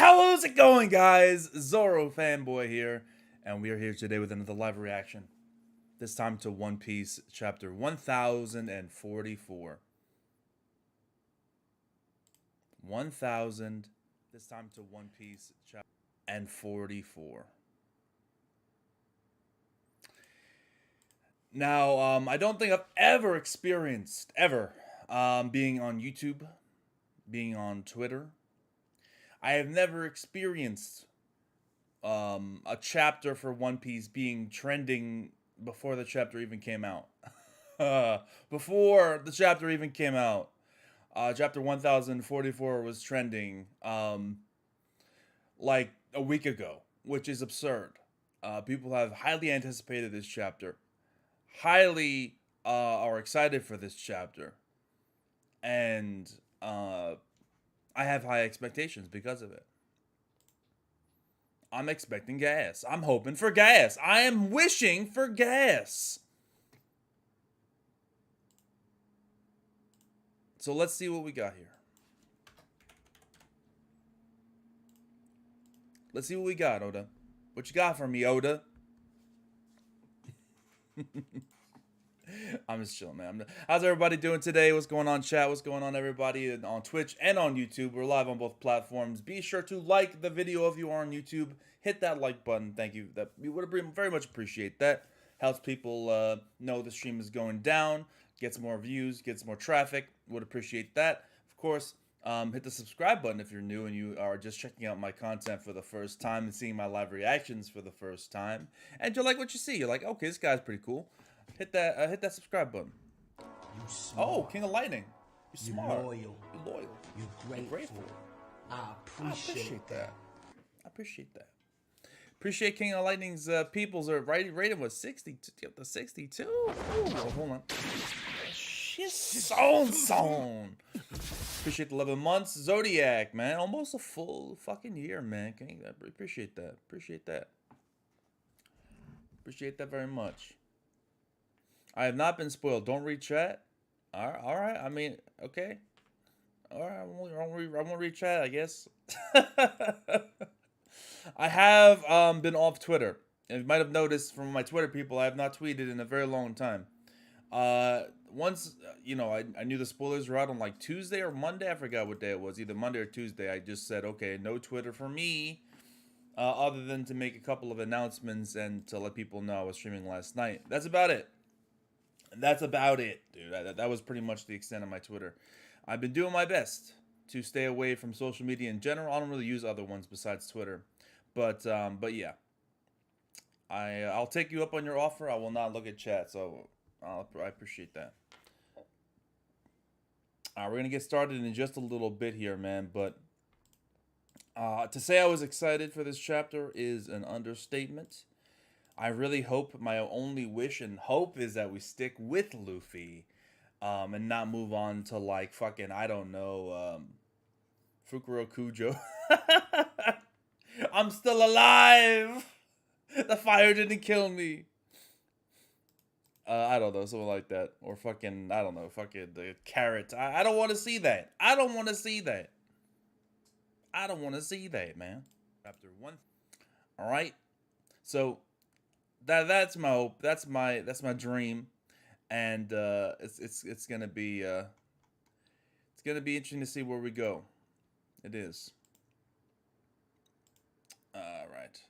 How's it going, guys? Zoro Fanboy here, and we are here today with another live reaction. This time to One Piece chapter 1044. 1000. This time to One Piece chapter and 44. Now, I don't think I've ever experienced, being on YouTube, being on Twitter. I have never experienced a chapter for One Piece being trending before the chapter even came out. Before the chapter even came out, chapter 1044 was trending like a week ago, which is absurd. People have highly anticipated this chapter, highly are excited for this chapter, and I have high expectations because of it. I'm expecting gas. I'm hoping for gas. I am wishing for gas. So let's see what we got here. Let's see what we got, Oda. What you got for me, Oda? I'm just chilling, man. How's everybody doing today? What's going on, chat? What's going on, everybody? On Twitch and on YouTube. We're live on both platforms. Be sure to like the video if you are on YouTube. Hit that like button. Thank you. That we would very much appreciate that. Helps people know the stream is going down. Gets more views. Gets more traffic. Would appreciate that. Of course, hit the subscribe button if you're new and you are just checking out my content for the first time and seeing my live reactions for the first time. And you like what you see. You're like, okay, this guy's pretty cool. Hit that subscribe button. You smart. Oh, King of Lightning. You're smart. You're loyal. You're loyal. You're grateful. I appreciate that. I appreciate that. Appreciate King of Lightning's peoples are rated with 62 up to 62. Ooh, hold on. She's so. Appreciate the 11 months. Zodiac, man. Almost a full fucking year, man. I appreciate that. Appreciate that. Appreciate that very much. I have not been spoiled. Don't read chat. All right. I mean, okay. All right. I won't read chat, I guess. I have been off Twitter. And you might have noticed from my Twitter people, I have not tweeted in a very long time. Once, I knew the spoilers were out on like Tuesday or Monday. I forgot what day it was. Either Monday or Tuesday. I just said, okay, no Twitter for me. Other than to make a couple of announcements and to let people know I was streaming last night. That's about it. That's about it, dude. That was pretty much the extent of my Twitter. I've been doing my best to stay away from social media in general. I don't really use other ones besides Twitter. But yeah. I'll take you up on your offer. I will not look at chat, so I appreciate that. We're going to get started in just a little bit here, man. But to say I was excited for this chapter is an understatement. I really hope, my only wish and hope is that we stick with Luffy and not move on to like fucking, I don't know, Fukuro Kujo. I'm still alive! The fire didn't kill me. I don't know, something like that. Or fucking, I don't know, fucking the carrot. I don't want to see that. I don't want to see that. I don't want to see that, man. Chapter 1. Alright. So that's my hope. That's my dream. And it's gonna be interesting to see where we go. It is. Alright.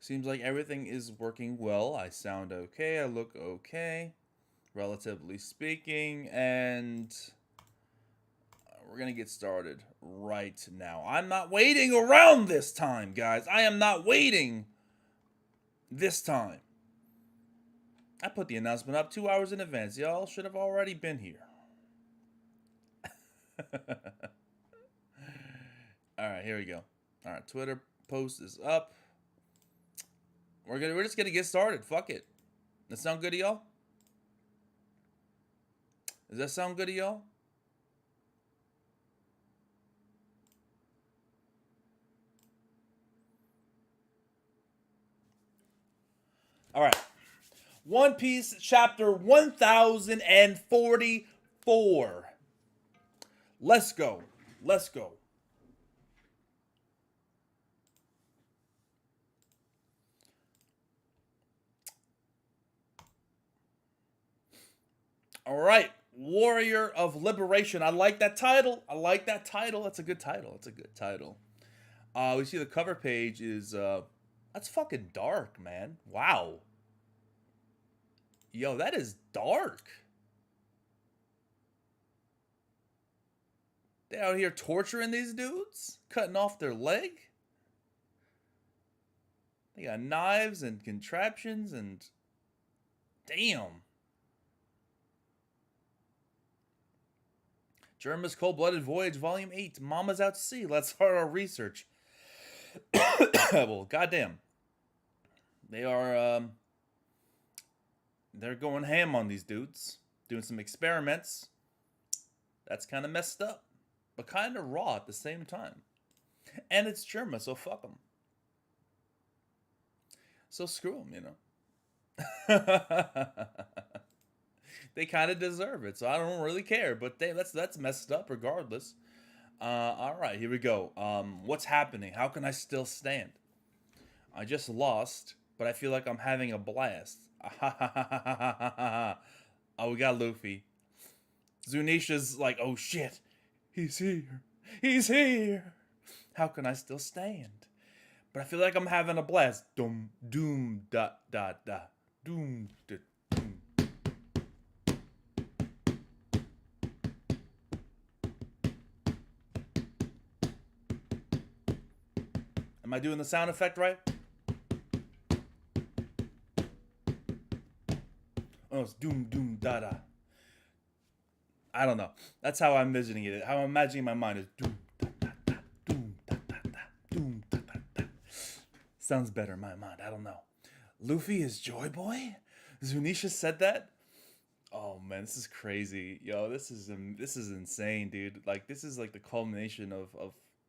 Seems like everything is working well. I sound okay. I look okay, relatively speaking, and we're gonna get started right now. I'm not waiting around this time, guys. I am not waiting this time. I put the announcement up 2 hours in advance. Y'all should have already been here. Alright, here we go. Alright, Twitter post is up. We're just gonna get started. Fuck it. That sound good to y'all? Does that sound good to y'all? Alright. One Piece chapter 1044. Let's go. Let's go. All right, Warrior of Liberation. I like that title. I like that title. That's a good title. That's a good title. We see the cover page is that's fucking dark, man. Wow. Yo, that is dark. They out here torturing these dudes, cutting off their leg. They got knives and contraptions and damn. Germa's Cold-Blooded Voyage, Volume 8. Mama's out to sea. Let's start our research. Well, goddamn. They are, they're going ham on these dudes. Doing some experiments. That's kind of messed up. But kind of raw at the same time. And it's Germa, so fuck them. So screw them, you know. They kind of deserve it, so I don't really care. But that's messed up regardless. All right, here we go. What's happening? How can I still stand? I just lost, but I feel like I'm having a blast. Oh, we got Luffy. Zunisha's like, oh shit, he's here. He's here. How can I still stand? But I feel like I'm having a blast. Doom, doom, da, da, da. Doom, da, doom. Am I doing the sound effect right? Oh, it's doom, doom, da, da. I don't know. That's how I'm envisioning it. How I'm imagining my mind is doom, da, da, da, doom, da, da, da, doom, da, da, da. Sounds better in my mind. I don't know. Luffy is Joy Boy? Zunisha said that? Oh man, this is crazy. Yo, this is insane, dude. Like this is like the culmination of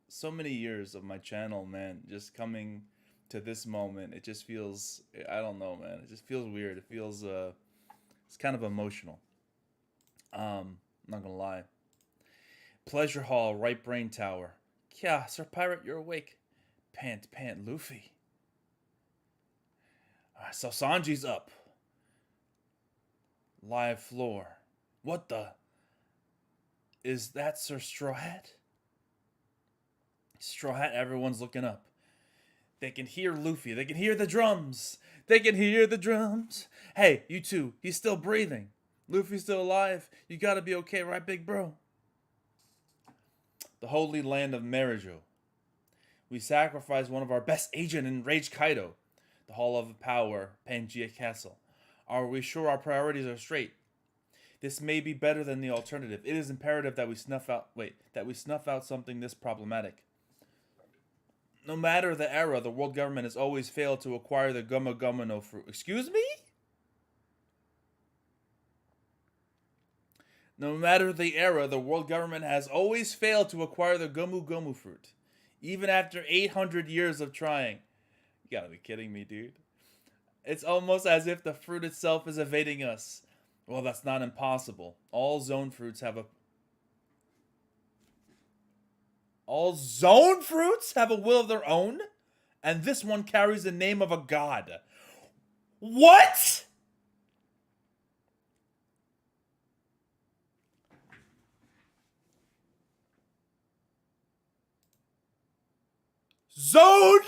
so many years of my channel, man. Just coming to this moment. It just feels, I don't know, man. It just feels weird. It feels it's kind of emotional. I'm not gonna lie. Pleasure Hall, Right Brain Tower. Yeah, Sir Pirate, you're awake. Pant, Luffy. Alright, so Sanji's up. Live floor. What the? Is that Sir Straw Hat? Straw Hat, everyone's looking up. They can hear Luffy. They can hear the drums. They can hear the drums. Hey, you two, he's still breathing. Luffy's still alive. You gotta be okay, right, big bro? The holy land of Marijo. We sacrificed one of our best agent in Rage Kaido. The Hall of Power, Pangaea Castle. Are we sure our priorities are straight? This may be better than the alternative. It is imperative that we snuff out something this problematic. No matter the era, the world government has always failed to acquire the Gumma Gumma no fruit. Excuse me? No matter the era, the world government has always failed to acquire the Gomu Gomu fruit. Even after 800 years of trying. You gotta be kidding me, dude. It's almost as if the fruit itself is evading us. Well, that's not impossible. All zone fruits have a will of their own? And this one carries the name of a god. What? Zone?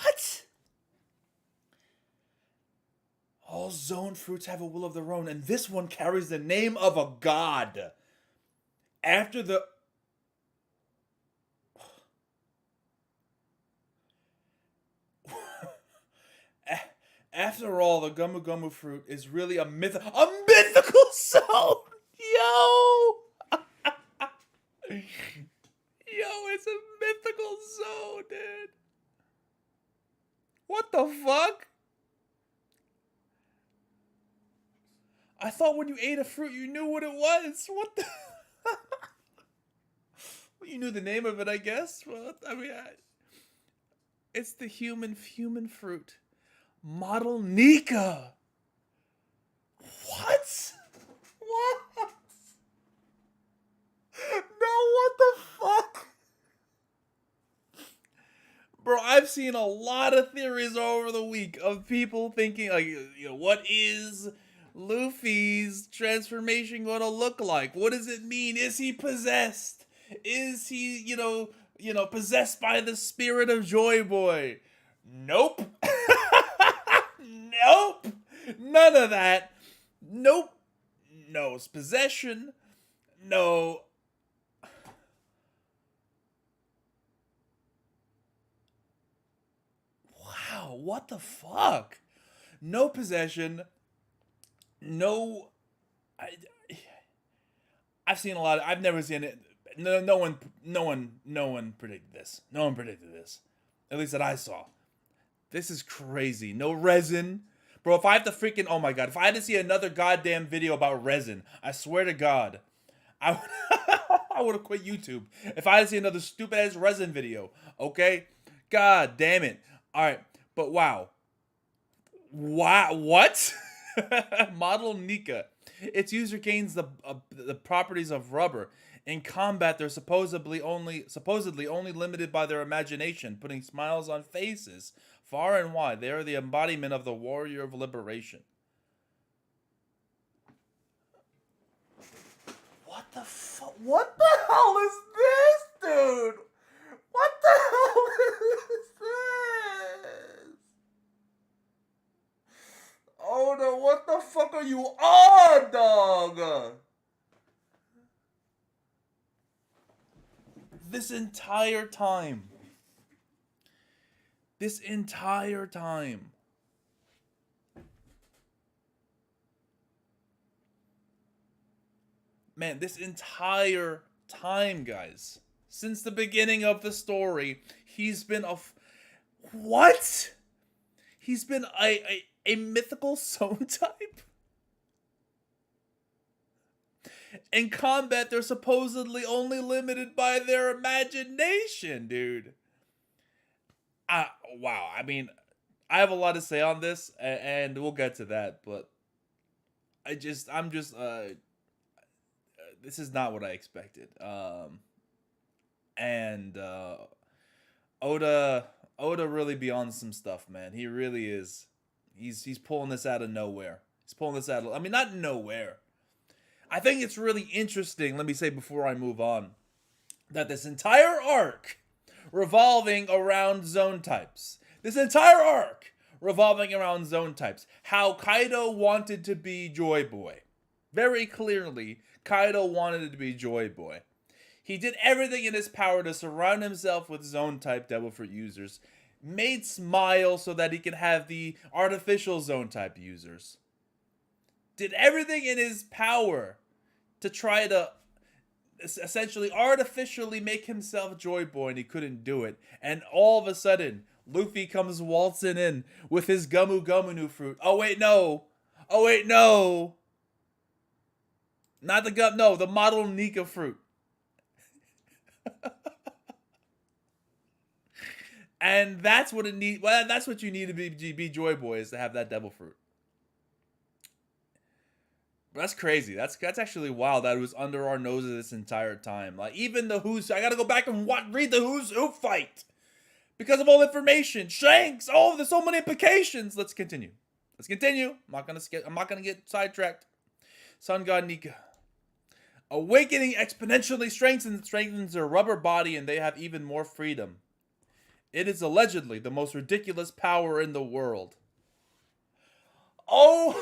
What? All zone fruits have a will of their own, and this one carries the name of a god. After the... After all, the Gumu Gumu fruit is really a mythical zone! Yo! Yo, it's a mythical zone, dude. What the fuck? I thought when you ate a fruit, you knew what it was. What the... You knew the name of it, I guess. Well, I mean, it's the human fruit. Model Nika. What? What? No, what the fuck? Bro, I've seen a lot of theories over the week of people thinking, like, what is Luffy's transformation going to look like? What does it mean? Is he possessed? Is he, possessed by the spirit of Joy Boy? Nope. Nope. None of that. Nope. No possession. No. Wow, what the fuck? No possession. No. I've seen a lot. I've never seen it. No one predicted this. No one predicted this. At least that I saw. This is crazy. No resin. Bro, if I have to freaking, oh my god, if I had to see another goddamn video about resin, I swear to God, I would have quit YouTube. If I had to see another stupid ass resin video, okay? God damn it. Alright, but wow. Wow, what? Model Nika. Its user gains the properties of rubber. In combat, they're supposedly only limited by their imagination, putting smiles on faces far and wide. They are the embodiment of the warrior of liberation. What the fuck? What the hell is this, dude? What the hell is this? Oh no, what the fuck are you on, dog? This entire time. Man, this entire time, guys. Since the beginning of the story, he's been what? He's been a mythical zone type? In combat, they're supposedly only limited by their imagination, dude. Wow. I mean, I have a lot to say on this, and we'll get to that, but this is not what I expected. Oda really be on some stuff, man. He really is. He's pulling this out of nowhere. Not nowhere. I think it's really interesting, let me say before I move on, that this entire arc revolving around zone types. How Kaido wanted to be Joy Boy. Very clearly, Kaido wanted to be Joy Boy. He did everything in his power to surround himself with zone type Devil Fruit users. Made Smile so that he could have the artificial zone type users. Did everything in his power to try to essentially artificially make himself Joy Boy, and he couldn't do it. And all of a sudden, Luffy comes waltzing in with his Gumu Gumu fruit. Oh wait, no. Not the gum, no, the Model Nika fruit. And that's what that's what you need to be Joy Boy, is to have that devil fruit. That's crazy. That's actually wild that it was under our noses this entire time. Like, even the Who's... I gotta go back and read the Who's Who fight. Because of all information. Shanks! Oh, there's so many implications. Let's continue. I'm not gonna get sidetracked. Sun God Nika. Awakening exponentially strengthens their rubber body, and they have even more freedom. It is allegedly the most ridiculous power in the world. Oh...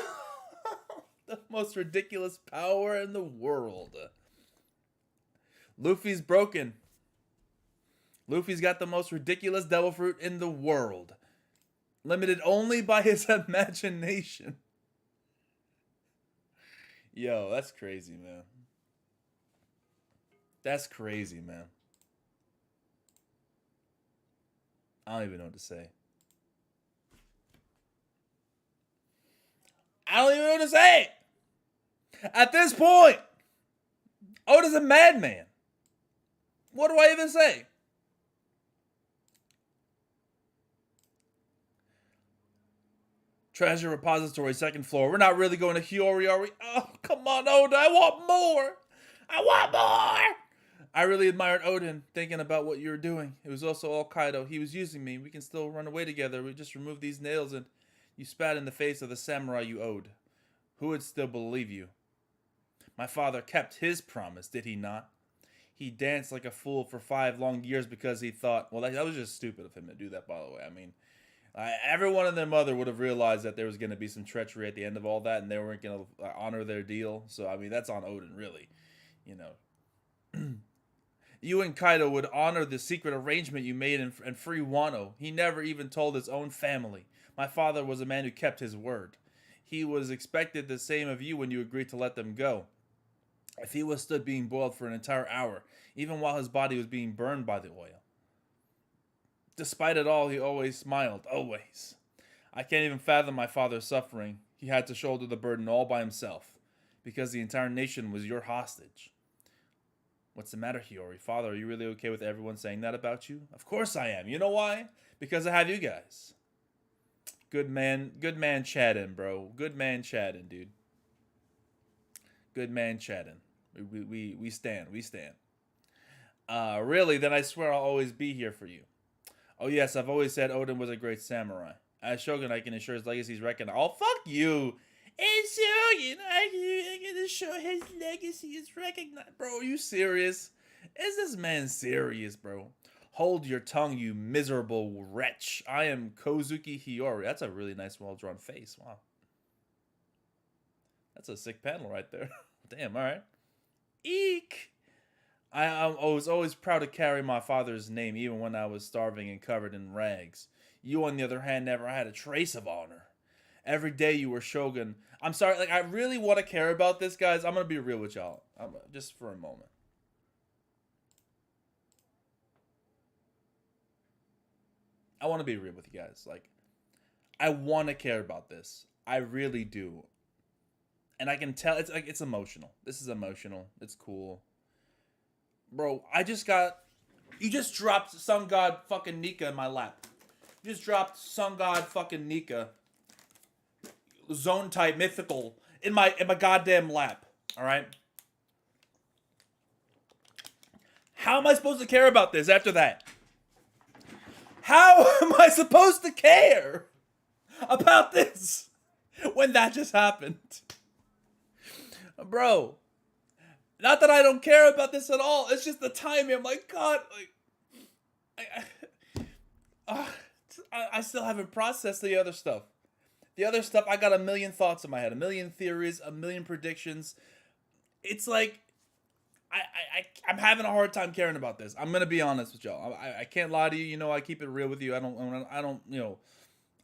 the most ridiculous power in the world. Luffy's broken. Luffy's got the most ridiculous devil fruit in the world. Limited only by his imagination. Yo, that's crazy, man. I don't even know what to say. At this point, Oda's a madman. What do I even say? Treasure repository, second floor. We're not really going to Hiyori, are we? Oh, come on, Oda. I want more. I want more. I really admired Odin, thinking about what you were doing. It was also all Kaido. He was using me. We can still run away together. We just remove these nails and you spat in the face of the samurai you owed. Who would still believe you? My father kept his promise, did he not? He danced like a fool for 5 long years because he thought, well, that was just stupid of him to do that, by the way. I mean, everyone and their mother would have realized that there was going to be some treachery at the end of all that and they weren't going to honor their deal. So, I mean, that's on Odin, really. You know. You and Kaido would honor the secret arrangement you made and free Wano. He never even told his own family. My father was a man who kept his word. He was expected the same of you when you agreed to let them go. If he withstood being boiled for an entire hour, even while his body was being burned by the oil. Despite it all, he always smiled. Always. I can't even fathom my father's suffering. He had to shoulder the burden all by himself. Because the entire nation was your hostage. What's the matter, Hiyori? Father, are you really okay with everyone saying that about you? Of course I am. You know why? Because I have you guys. Good man chatting, bro. Good man chatting, dude. Good man chatting. We stand. Really? Then I swear I'll always be here for you. Oh yes, I've always said Odin was a great samurai. As Shogun, I can ensure his legacy is recognized. Oh, fuck you! And Shogun, I'm gonna show his legacy is recognized. Bro, are you serious? Is this man serious, bro? Hold your tongue, you miserable wretch. I am Kozuki Hiyori. That's a really nice, well-drawn face. Wow. That's a sick panel right there. Damn, alright. Eek! I was always proud to carry my father's name, even when I was starving and covered in rags. You, on the other hand, never had a trace of honor. Every day you were Shogun. I'm sorry, like, I really want to care about this, guys. I'm going to be real with y'all. Just for a moment. I want to be real with you guys. Like, I want to care about this. I really do. And I can tell, it's like, it's emotional. This is emotional. It's cool. Bro, you just dropped Sun God fucking Nika in my lap. You just dropped Sun God fucking Nika. Zone type mythical in my goddamn lap. Alright? How am I supposed to care about this after that? How am I supposed to care about this when that just happened? Bro. Not that I don't care about this at all. It's just the timing. I'm like, God, I still haven't processed the other stuff. The other stuff, I got a million thoughts in my head, a million theories, a million predictions. It's like, I'm having a hard time caring about this. I'm gonna be honest with y'all. I can't lie to you. You know, I keep it real with you. I don't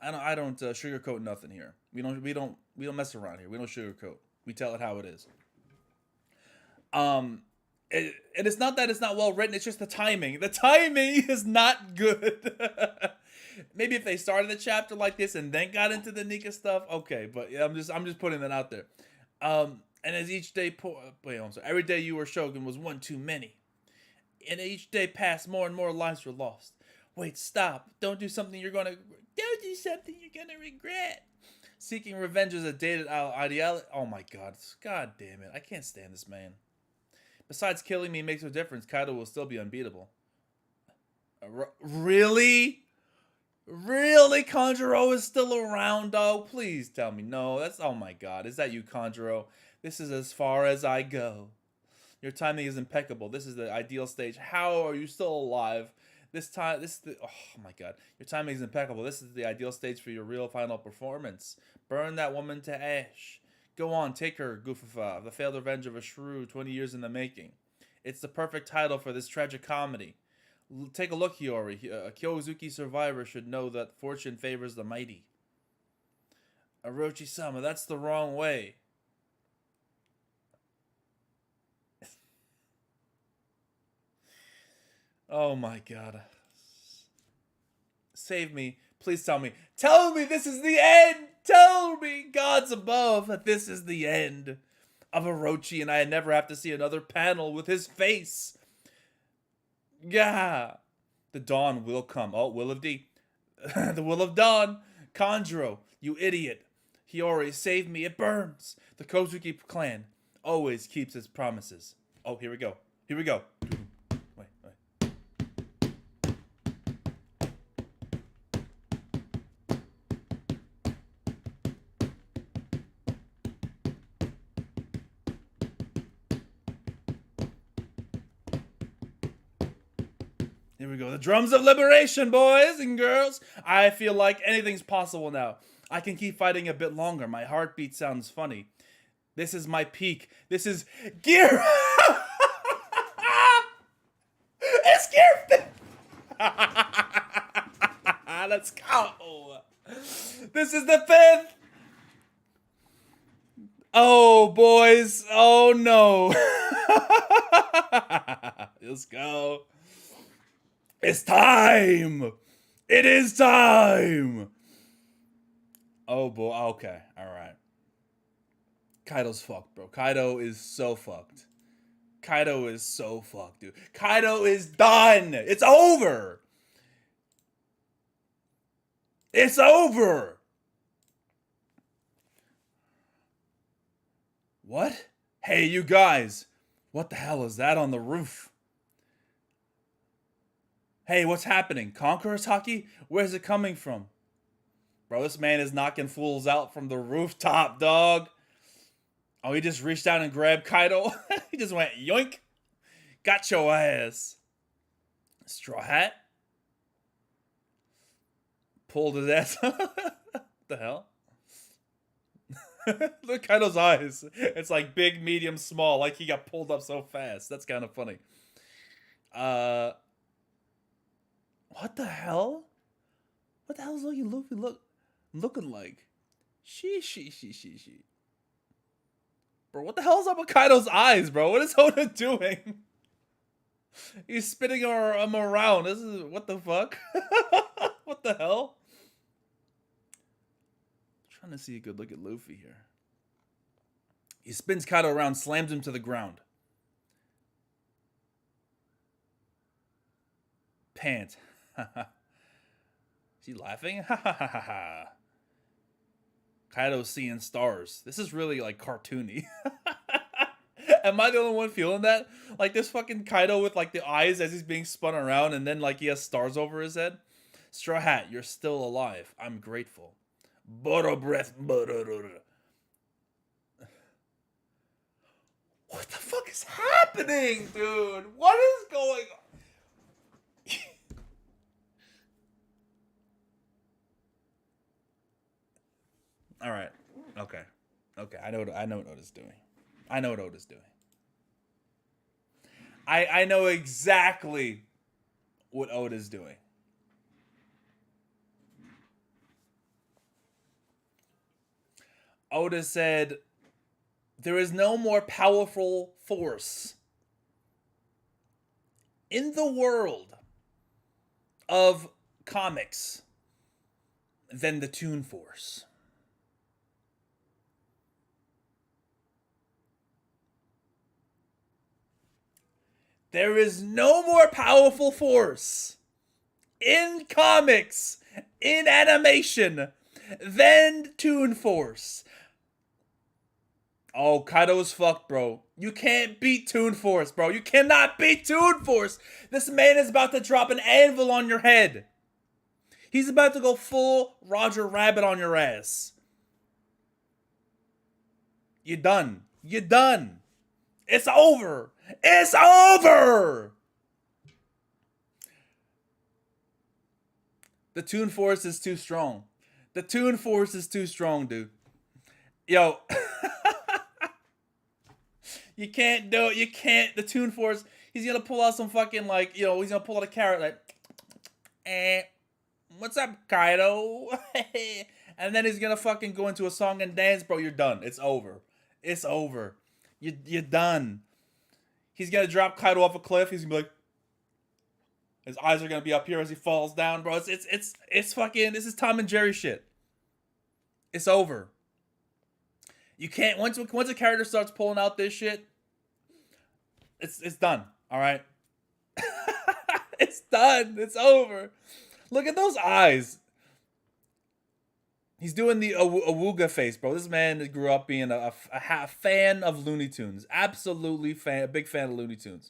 sugarcoat nothing here. We don't mess around here. We don't sugarcoat. We tell it how it is. And it's not that it's not well written. It's just the timing. The timing is not good. Maybe if they started the chapter like this and then got into the Nika stuff, okay. But yeah, I'm just putting that out there. And as each day, every day you were Shogun was one too many. And each day passed, more and more lives were lost. Wait, stop! Don't do something you're gonna regret. Seeking revenge is a dated ideology. Oh my God! God damn it! I can't stand this man. Besides killing me makes no difference. Kaido will still be unbeatable. Really? Really, Kanjuro is still around, dog? Please tell me. No, that's... Oh my God. Is that you, Kanjuro? This is as far as I go. Your timing is impeccable. This is the ideal stage. How are you still alive? Oh my God. Your timing is impeccable. This is the ideal stage for your real final performance. Burn that woman to ash. Go on, take her, Goofafa. The failed revenge of a shrew, 20 years in the making. It's the perfect title for this tragic comedy. Take a look, Hiyori. A Kyozuki survivor should know that fortune favors the mighty. Orochi-sama, that's the wrong way. Oh my God. Save me. Please tell me. Tell me this is the end! Tell me, gods above, that this is the end of Orochi and I never have to see another panel with his face. Yeah. The dawn will come. Oh, Will of D. The Will of Dawn. Conjuro, you idiot. Hiyori, save me. It burns. The Kozuki clan always keeps its promises. Oh, here we go. Here we go. Wait, wait. Here we go. The drums of liberation, boys and girls. I feel like anything's possible now. I can keep fighting a bit longer. My heartbeat sounds funny. This is my peak. This is gear. It's gear. Let's go. This is the 5th. Oh, boys. Oh, no. Let's go. It's time. It is time. Oh, boy. Okay. All right. Kaido's fucked, bro. Kaido is so fucked. Kaido is so fucked, dude. Kaido is done. It's over. It's over. What? Hey, you guys. What the hell is that on the roof? Hey, what's happening? Conqueror's Haki? Where's it coming from? Bro, this man is knocking fools out from the rooftop, dog. Oh, he just reached down and grabbed Kaido. He just went yoink. Got your ass. Straw Hat. Pulled his ass. The hell? Look at Kaido's eyes. It's like big, medium, small. Like he got pulled up so fast. That's kind of funny. What the hell? What the hell is Luffy looking like? She. Bro, what the hell's up with Kaido's eyes, bro? What is Oda doing? He's spinning him around. This is what the fuck? What the hell? I'm trying to see a good look at Luffy here. He spins Kaido around, slams him to the ground. Pant. Is he laughing? Ha ha ha ha ha. Kaido's seeing stars. This is really like cartoony. Am I the only one feeling that? Like this fucking Kaido with like the eyes as he's being spun around and then like he has stars over his head. Straw Hat, you're still alive. I'm grateful. Boro breath. What the fuck is happening, dude? What is going on? All right. Okay. I know what Oda's doing. I know what Oda's doing. I know exactly what Oda's doing. Oda said, there is no more powerful force in the world of comics than the Toon Force. There is no more powerful force in comics, in animation, than Toon Force. Oh, Kaido's fucked, bro. You can't beat Toon Force, bro. You cannot beat Toon Force. This man is about to drop an anvil on your head. He's about to go full Roger Rabbit on your ass. You're done. You're done. It's over. It's over! The Toon Force is too strong. The Toon Force is too strong, dude. Yo. You can't do it. You can't. The Toon Force, he's going to pull out some fucking, like, you know, he's going to pull out a carrot, like, what's up, Kaido? And then he's going to fucking go into a song and dance, bro. You're done. It's over. It's over. You're done. He's going to drop Kaido off a cliff. He's going to be like, his eyes are going to be up here as he falls down, bro. It's fucking, this is Tom and Jerry shit. It's over. You can't, once a character starts pulling out this shit, it's done. All right. done. It's over. Look at those eyes. He's doing the awooga face, bro. This man grew up being a fan of Looney Tunes. Absolutely a big fan of Looney Tunes.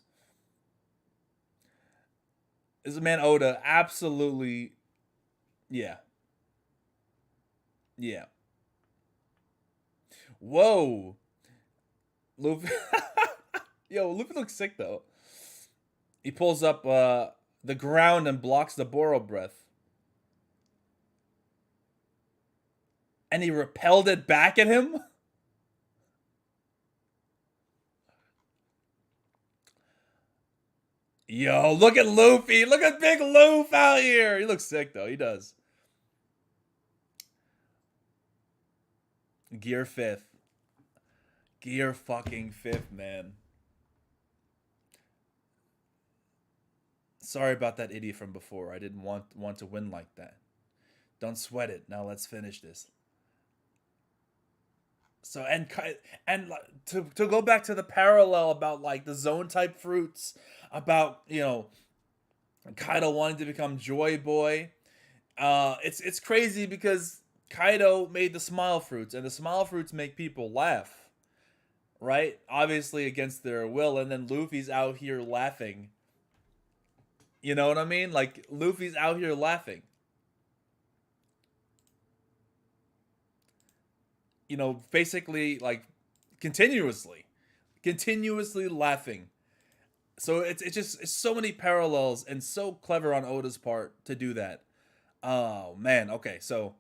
This man Oda, absolutely, yeah, yeah. Whoa, Luffy. Yo, Luffy looks sick though. He pulls up the ground and blocks the Boro breath. And he repelled it back at him? Yo, look at Luffy. Look at big Luffy out here. He looks sick though. He does. Gear 5th. Gear fucking 5th, man. Sorry about that idiot from before. I didn't want to win like that. Don't sweat it. Now let's finish this. So and to go back to the parallel about like the zone type fruits, about Kaido wanting to become Joy Boy. It's crazy because Kaido made the smile fruits, and the smile fruits make people laugh, right? Obviously against their will, and then Luffy's out here laughing. You know what I mean? Like Luffy's out here laughing. Basically like continuously laughing. So it's so many parallels and so clever on Oda's part to do that. Oh man, okay, so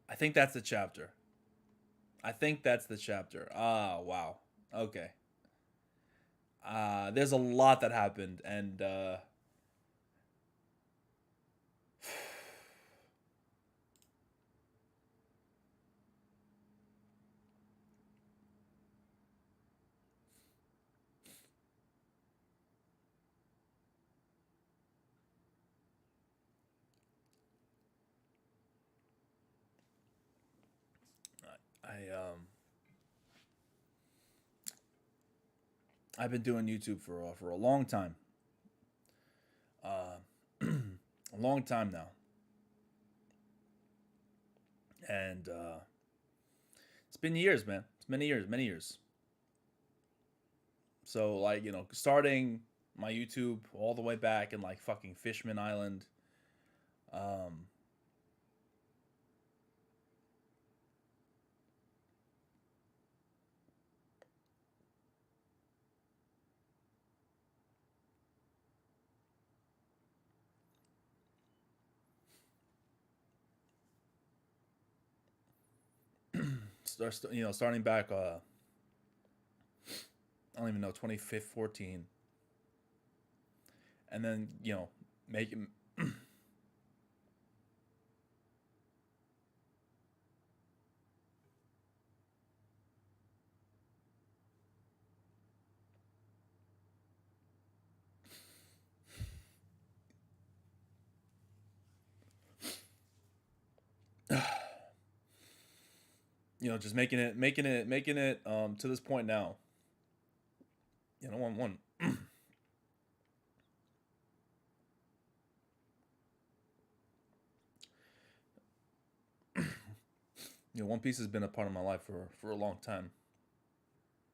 I think that's the chapter. Ah, wow. Okay. There's a lot that happened, and I I've been doing YouTube for a long time. A long time now. And it's been years, man. It's many years, many years. So like, starting my YouTube all the way back in like fucking Fishman Island. Um starting back I don't even know, 2014, and then, making just making it to this point now. One One Piece has been a part of my life for a long time.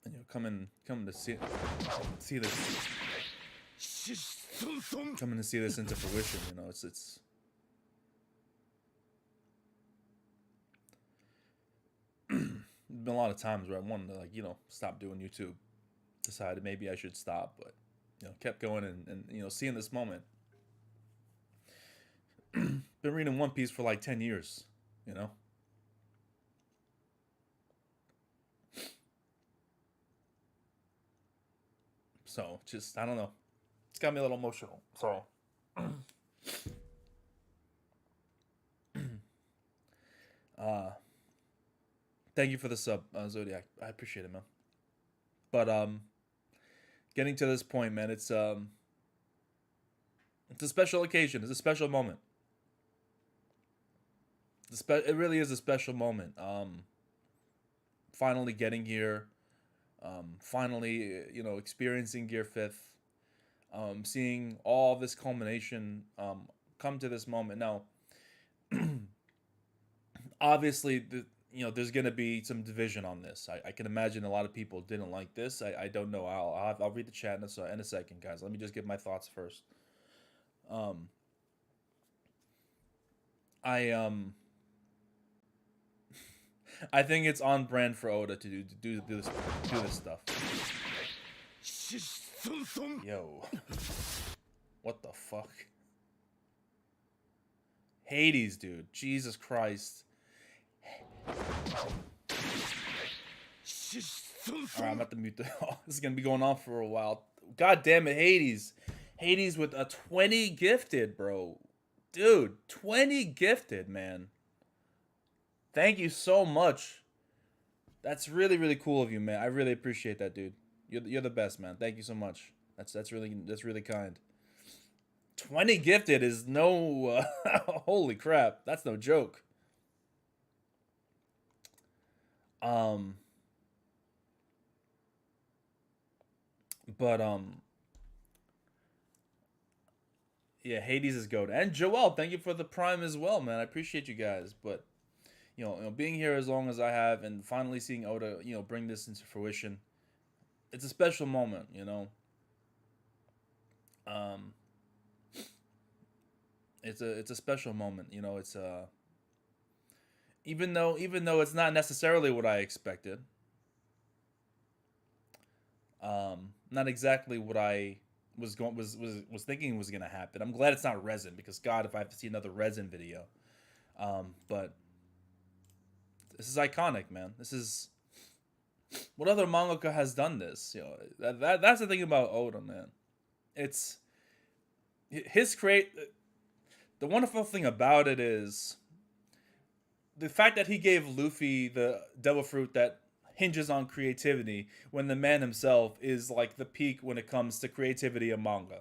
And coming to see this coming to see this into fruition, it's been a lot of times where I wanted to stop doing YouTube. Decided maybe I should stop, but kept going, and seeing this moment. Been reading One Piece for like 10 years, So just, I don't know. It's got me a little emotional. So thank you for the sub, Zodiac. I appreciate it, man. But getting to this point, man, it's a special occasion. It's a special moment. It really is a special moment. Finally getting here. Finally, experiencing Gear 5th. Seeing all this culmination come to this moment. Now, obviously, there's gonna be some division on this. I can imagine a lot of people didn't like this. I don't know. I'll read the chat in a second, guys. Let me just give my thoughts first. Um, I I think it's on brand for Oda to do this stuff. Yo, what the fuck? Hades, dude. Jesus Christ. Alright, I'm about to mute the. Oh, this is gonna be going on for a while. God damn it, Hades. Hades with a 20 gifted, bro. Dude, 20 gifted, man. Thank you so much. That's really, really cool of you, man. I really appreciate that, dude. You're the best, man. Thank you so much. That's really kind. 20 gifted is no holy crap. That's no joke. But yeah, Hades is goat. And Joel, thank you for the prime as well, man. I appreciate you guys. But being here as long as I have and finally seeing Oda, bring this into fruition, it's a special moment, Um, it's a special moment, It's even though it's not necessarily what I expected, not exactly what I was thinking was gonna happen. I'm glad it's not resin because God, if I have to see another resin video, but this is iconic, man. This is what other mangaka has done this. That's the thing about Oda, man. It's his create. The wonderful thing about it is the fact that he gave Luffy the devil fruit that hinges on creativity when the man himself is like the peak when it comes to creativity in manga.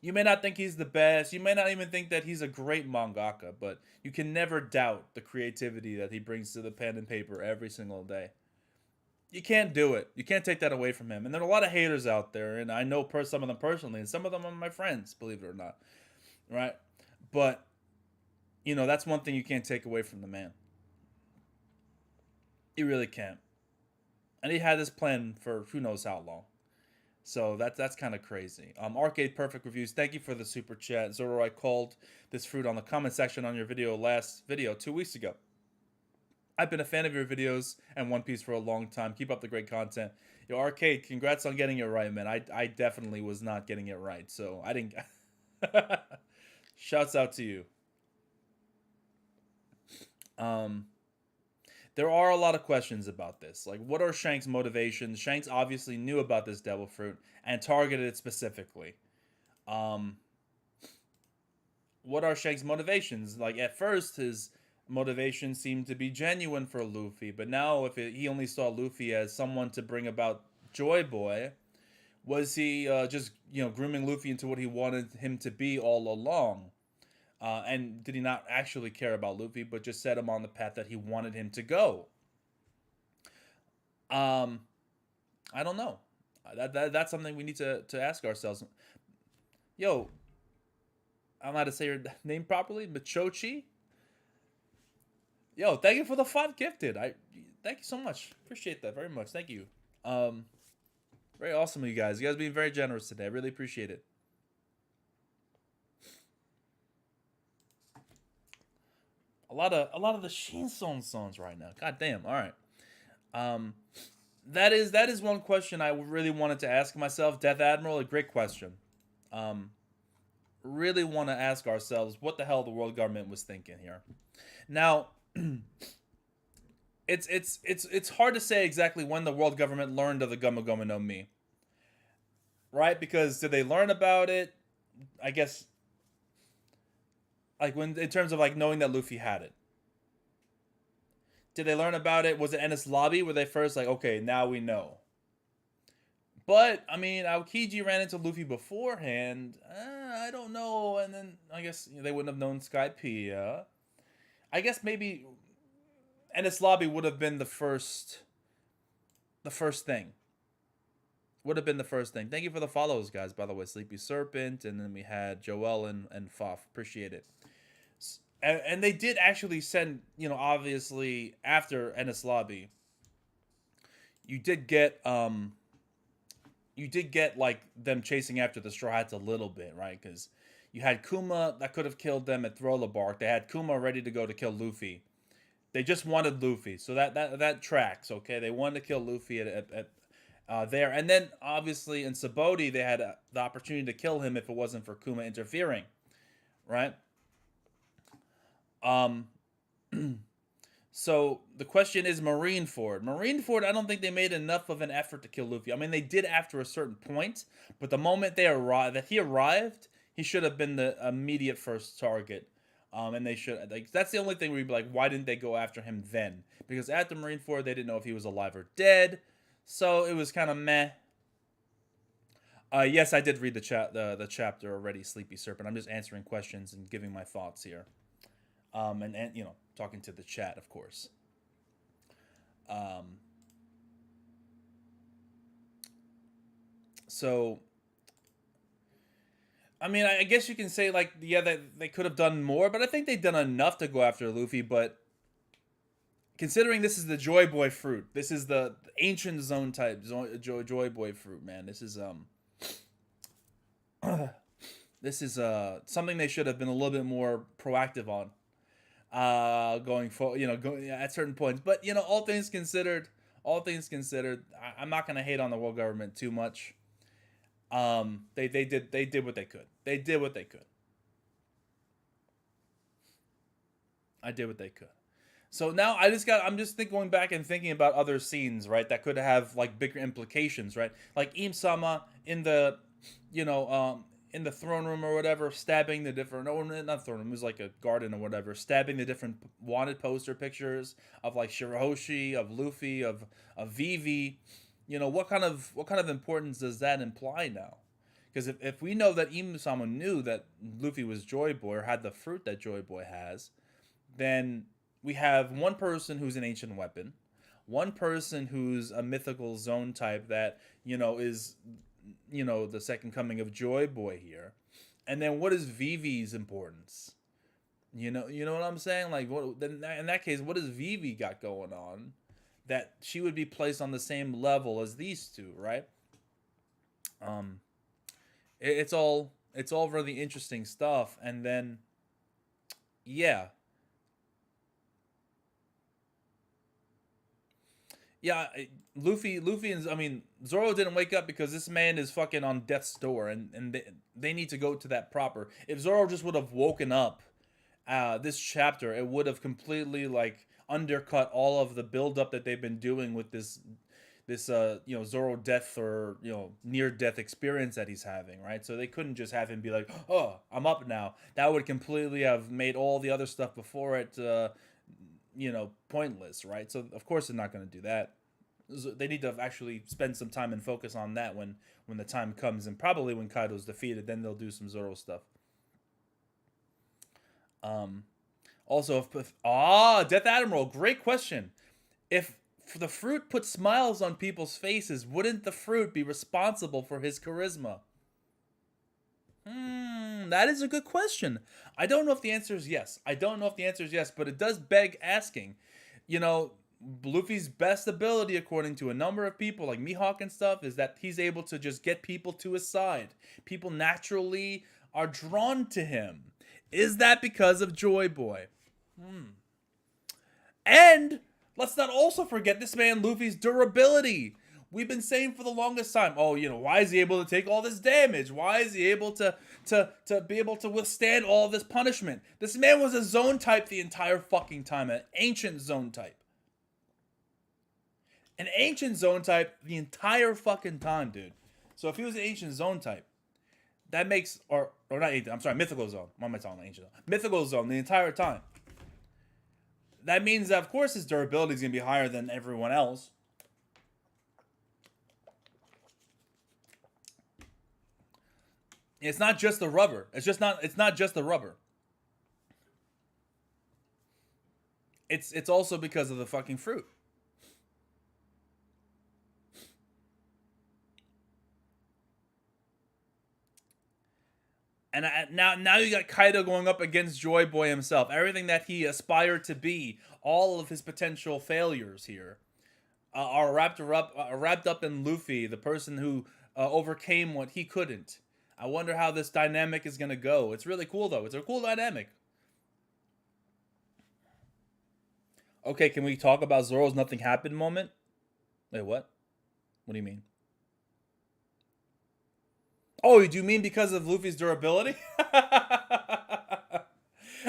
You may not think he's the best. You may not even think that he's a great mangaka, but you can never doubt the creativity that he brings to the pen and paper every single day. You can't do it. You can't take that away from him. And there are a lot of haters out there, and I know some of them personally, and some of them are my friends, believe it or not. Right? But, that's one thing you can't take away from the man. You really can't. And he had this plan for who knows how long. So that's kind of crazy. Arcade Perfect Reviews, thank you for the super chat. Zoro, I called this fruit on the comment section on your last video 2 weeks ago. I've been a fan of your videos and One Piece for a long time. Keep up the great content. Yo, Arcade, congrats on getting it right, man. I definitely was not getting it right, so I didn't. Shouts out to you. There are a lot of questions about this. Like, what are Shank's motivations? Shanks obviously knew about this devil fruit and targeted it specifically. What are Shank's motivations? Like, at first, his motivation seemed to be genuine for Luffy, but now he only saw Luffy as someone to bring about Joy Boy, was he just grooming Luffy into what he wanted him to be all along? And did he not actually care about Luffy, but just set him on the path that he wanted him to go? I don't know. That's something we need to ask ourselves. Yo, I'm not to say your name properly, Machochi. Yo, thank you for the 5 gifted. Thank you so much. Appreciate that very much. Thank you. Very awesome of you guys. You guys being very generous today. I really appreciate it. A lot of the Shinson songs right now. God damn. All right. That is one question I really wanted to ask myself. Death Admiral, a great question. Really want to ask ourselves what the hell the world government was thinking here. Now, it's hard to say exactly when the world government learned of the Gumma Gumma no Mi. Right? Because did they learn about it? I guess like when in terms of like knowing that Luffy had it. Did they learn about it? Was it Enies Lobby where they first like, okay, now we know? But I mean, Aokiji ran into Luffy beforehand. I don't know, and then I guess they wouldn't have known Skypiea. I guess maybe Enies Lobby would have been the first thing. Would have been the first thing. Thank you for the follows, guys. By the way, Sleepy Serpent, and then we had Joel and Foff. Appreciate it. And they did actually send, obviously after Ennis Lobby, you did get like them chasing after the Straw Hats a little bit, right? Because you had Kuma that could have killed them at Thriller Bark. They had Kuma ready to go to kill Luffy. They just wanted Luffy, so that tracks. Okay, they wanted to kill Luffy at there, and then obviously in Sabaody they had the opportunity to kill him if it wasn't for Kuma interfering, right? Um, so the question is Marineford. Marineford, I don't think they made enough of an effort to kill Luffy. I mean, they did after a certain point, but the moment he arrived, he should have been the immediate first target. And they should, like, that's the only thing where you'd be like, why didn't they go after him then? Because after Marineford, they didn't know if he was alive or dead, so it was kind of meh. Yes, I did read the chapter already, Sleepy Serpent. I'm just answering questions and giving my thoughts here. And talking to the chat, of course. So, I mean, I guess you can say, like, yeah, they could have done more, but I think they've done enough to go after Luffy. But considering this is the Joy Boy fruit, this is the ancient zone type Joy Boy fruit, man. This is this is something they should have been a little bit more proactive on. Going forward, going at certain points. But all things considered, I'm not gonna hate on the world government too much. They did what they could. They did what they could. I did what they could. So now I'm just going back and thinking about other scenes, right? That could have like bigger implications, right? Like Im-sama in the, in the throne room or whatever, stabbing the different, no, not throne room, it was like a garden or whatever, stabbing the different wanted poster pictures of like Shirahoshi, of Luffy, of Vivi. What kind of importance does that imply now? Because if we know that Im-sama knew that Luffy was Joy Boy or had the fruit that Joy Boy has, then we have one person who's an ancient weapon, one person who's a mythical zone type that, is the second coming of Joy Boy here. And then what is Vivi's importance? You know what I'm saying? Like, what then in that case, what does Vivi got going on that she would be placed on the same level as these two, right? It's all really interesting stuff. And then yeah. Yeah, Luffy, and I mean Zoro didn't wake up because this man is fucking on death's door, and they need to go to that proper. If Zoro just would have woken up, this chapter, it would have completely like undercut all of the build up that they've been doing with this Zoro death or near death experience that he's having, right? So they couldn't just have him be like, oh, I'm up now. That would completely have made all the other stuff before it pointless, right? So of course they're not going to do that. They need to actually spend some time and focus on that when the time comes, and probably when Kaido's defeated, then they'll do some Zoro stuff. Also, Death Admiral, great question. If the fruit put smiles on people's faces, wouldn't the fruit be responsible for his charisma? That is a good question. I don't know if the answer is yes. But it does beg asking. Luffy's best ability, according to a number of people like Mihawk and stuff, is that he's able to just get people to his side. People naturally are drawn to him. Is that because of Joy Boy? And let's not also forget this man Luffy's durability. We've been saying for the longest time, why is he able to take all this damage? Why is he able to be able to withstand all this punishment? This man was a zone type the entire fucking time, an ancient zone type. An ancient zone type the entire fucking time, dude. So if he was an ancient zone type, that makes, or not ancient, I'm sorry, mythical zone. Why am I talking ancient zone? Mythical zone the entire time. That means that, of course, his durability is going to be higher than everyone else. It's not just the rubber. It's not just the rubber. It's also because of the fucking fruit. And now you got Kaido going up against Joy Boy himself. Everything that he aspired to be, all of his potential failures here, are wrapped up in Luffy, the person who overcame what he couldn't. I wonder how this dynamic is gonna go. It's really cool though. It's a cool dynamic. Okay, can we talk about Zoro's nothing happened moment? Wait, what? What do you mean? Oh, do you mean because of Luffy's durability?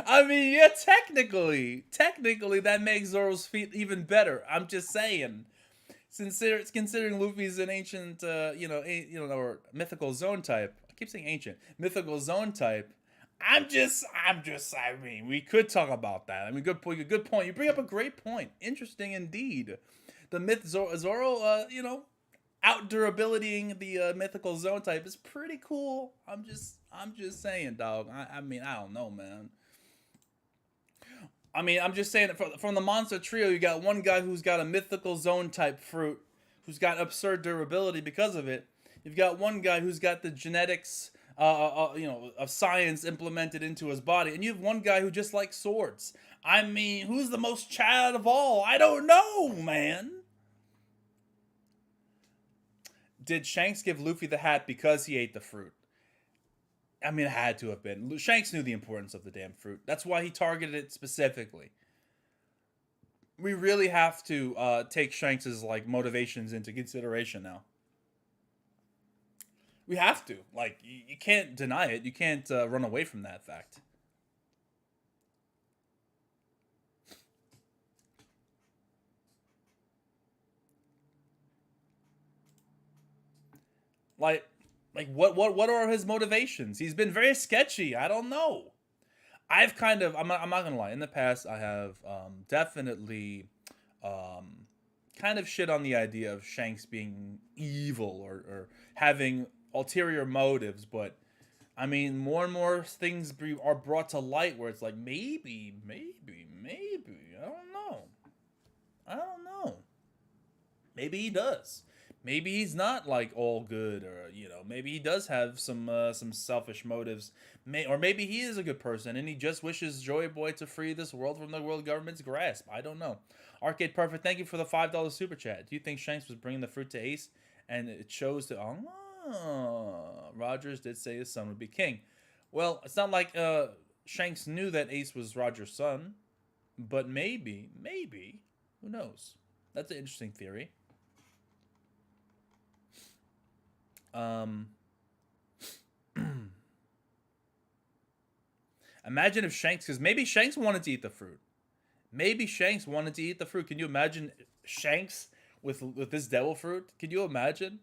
I mean, yeah, technically that makes Zoro's feet even better. I'm just saying. Considering Luffy's an ancient, or mythical zone type. I keep saying ancient, mythical zone type. I mean, we could talk about that. I mean, good point. Good point. You bring up a great point. Interesting indeed. The myth Zoro, out durabilitying the mythical zone type is pretty cool. I'm just saying, dog. I mean, I don't know, man. I mean, I'm just saying from the monster trio, you got one guy who's got a mythical zone type fruit, who's got absurd durability because of it. You've got one guy who's got the genetics, of science implemented into his body, and you have one guy who just likes swords. I mean, who's the most Chad of all? I don't know, man. Did Shanks give Luffy the hat because he ate the fruit? I mean, it had to have been. Shanks knew the importance of the damn fruit. That's why he targeted it specifically. We really have to take Shanks's motivations into consideration now. We have to. You can't deny it. You can't run away from that fact. What are his motivations? He's been very sketchy. I don't know. I'm not gonna lie. In the past, I have definitely kind of shit on the idea of Shanks being evil or having ulterior motives, but I mean, more and more things are brought to light where it's like maybe. I don't know. Maybe he does. Maybe he's not all good, or maybe he does have some selfish motives. Or maybe he is a good person and he just wishes Joy Boy to free this world from the world government's grasp. I don't know. Arcade Perfect, thank you for the $5 super chat. Do you think Shanks was bringing the fruit to Ace, and it chose to? Oh, Rogers did say his son would be king. Well, it's not like Shanks knew that Ace was Roger's son, but maybe, who knows? That's an interesting theory. Imagine if Shanks, because maybe Shanks wanted to eat the fruit. Can you imagine Shanks with this devil fruit? Can you imagine?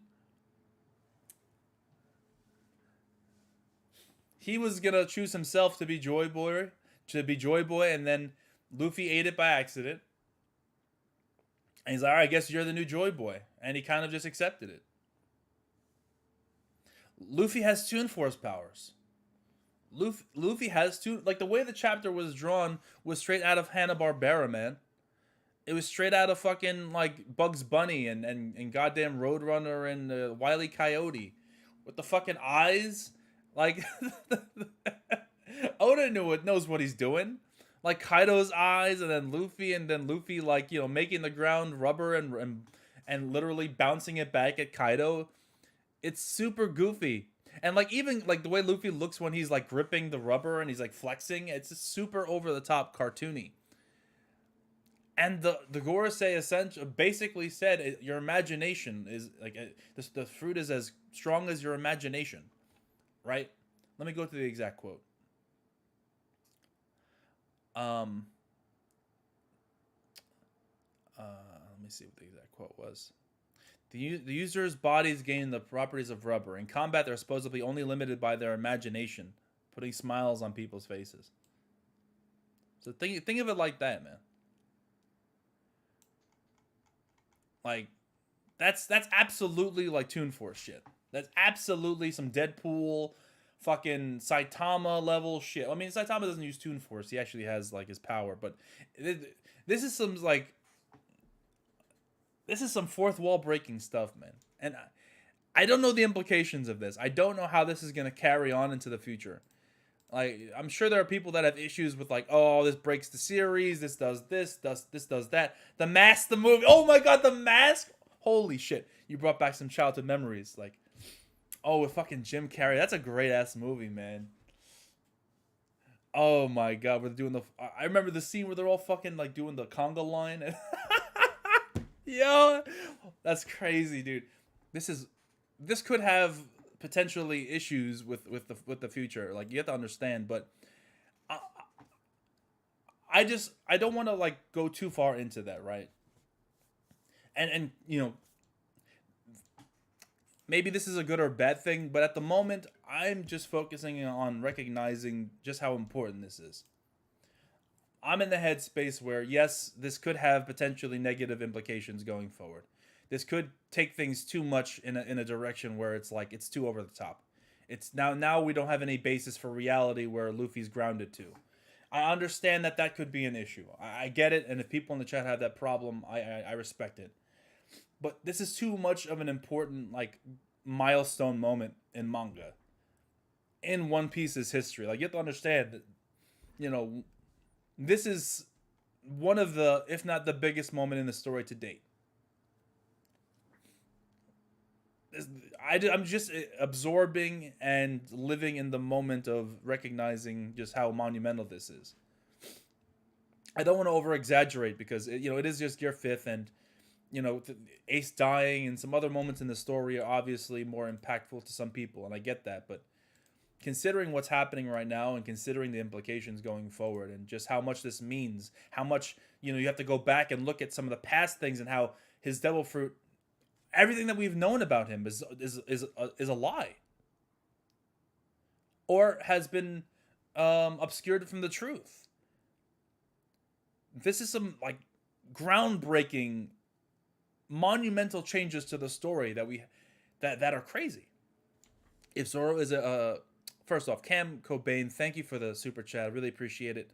He was gonna choose himself to be Joy Boy, and then Luffy ate it by accident. And he's like, all right, I guess you're the new Joy Boy. And he kind of just accepted it. Luffy has Toon Force powers. Luffy has two. The way the chapter was drawn was straight out of Hanna-Barbera, man. It was straight out of fucking Bugs Bunny and goddamn Roadrunner and Wile E. Coyote with the fucking eyes. Oda knows what he's doing. Kaido's eyes, and then Luffy making the ground rubber and literally bouncing it back at Kaido. It's super goofy. And even the way Luffy looks when he's gripping the rubber and he's flexing, it's just super over the top cartoony. And the Gorosei essentially basically said your imagination is the fruit is as strong as your imagination, right? Let me go to the exact quote. Let me see what the exact quote was. The user's bodies gain the properties of rubber. In combat, they're supposedly only limited by their imagination, putting smiles on people's faces. So think of it like that, man. That's absolutely Toon Force shit. That's absolutely some Deadpool, fucking Saitama level shit. I mean, Saitama doesn't use Toon Force. He actually has his power, but this is some this is some fourth wall breaking stuff, man. And I don't know the implications of this. I don't know how this is going to carry on into the future. Like, I'm sure there are people that have issues with like, oh, this breaks the series, this does that. The Mask, the movie. Oh my god, The Mask. Holy shit, you brought back some childhood memories. Like, oh, with fucking Jim Carrey. That's a great ass movie, man. Oh my god, we're doing the. I remember the scene where they're all fucking like doing the conga line. Yo, that's crazy, dude. This is this could have potentially issues with the future. Like you have to understand, but I, I don't want to like go too far into that, right? And you know, maybe this is a good or bad thing, but at the moment I'm just focusing on recognizing just how important this is. I'm in the headspace where yes, this could have potentially negative implications going forward. This could take things too much in a direction where it's like it's too over the top. It's now we don't have any basis for reality where Luffy's grounded to. I understand that that could be an issue. I get it, and if people in the chat have that problem, I respect it. But this is too much of an important like milestone moment in manga, in One Piece's history. Like you have to understand that you know this is one of the, if not the biggest moment in the story to date. I'm just absorbing and living in the moment of recognizing just how monumental this is. I don't want to over exaggerate because it is just Gear Fifth, and Ace dying and some other moments in the story are obviously more impactful to some people, and I get that. But considering what's happening right now and considering the implications going forward and just how much this means, how much you have to go back and look at some of the past things and how his devil fruit, everything that we've known about him is a lie or has been obscured from the truth. This is some like groundbreaking, monumental changes to the story that are crazy. If Zoro is first off, Cam Cobain, thank you for the super chat. I really appreciate it.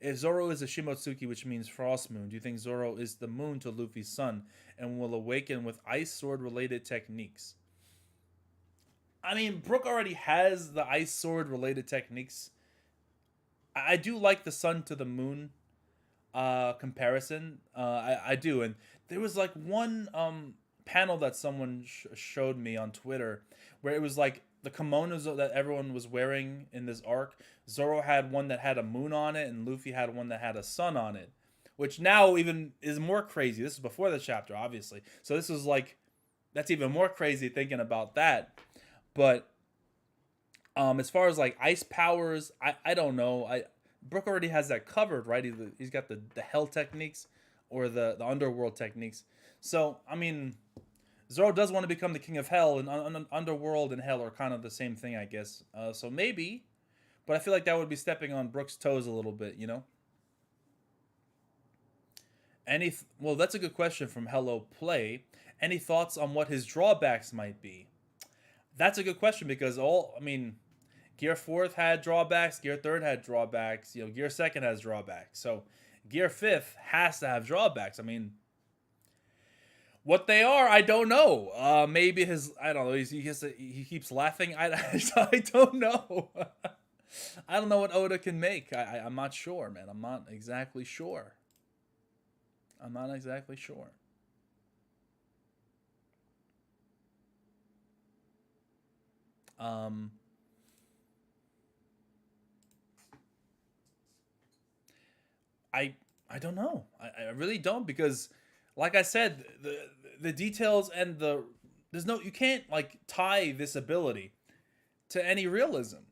If Zoro is a Shimotsuki, which means frost moon, do you think Zoro is the moon to Luffy's sun and will awaken with ice sword related techniques? I mean, Brook already has the ice sword related techniques. I do like the sun to the moon comparison. I do, and there was like one panel that someone showed me on Twitter where it was like the kimonos that everyone was wearing in this arc. Zoro had one that had a moon on it, and Luffy had one that had a sun on it, which now even is more crazy. This is before the chapter, obviously, so this was like that's even more crazy thinking about that. But as far as like ice powers, I don't know. Brook already has that covered, right? He's got the hell techniques or the underworld techniques. So I mean, Zoro does want to become the king of hell, and underworld and hell are kind of the same thing, I guess. So maybe, but I feel like that would be stepping on Brook's toes a little bit, Well, that's a good question from Hello Play. Any thoughts on what his drawbacks might be? That's a good question because Gear 4th had drawbacks, Gear 3rd had drawbacks, Gear 2nd has drawbacks. So Gear 5th has to have drawbacks. I mean, what they are, I don't know. Maybe I don't know. He keeps laughing. I don't know. I don't know what Oda can make. I'm not sure, man. I'm not exactly sure. Um, I don't know. I really don't because, like I said, the details and you can't like tie this ability to any realism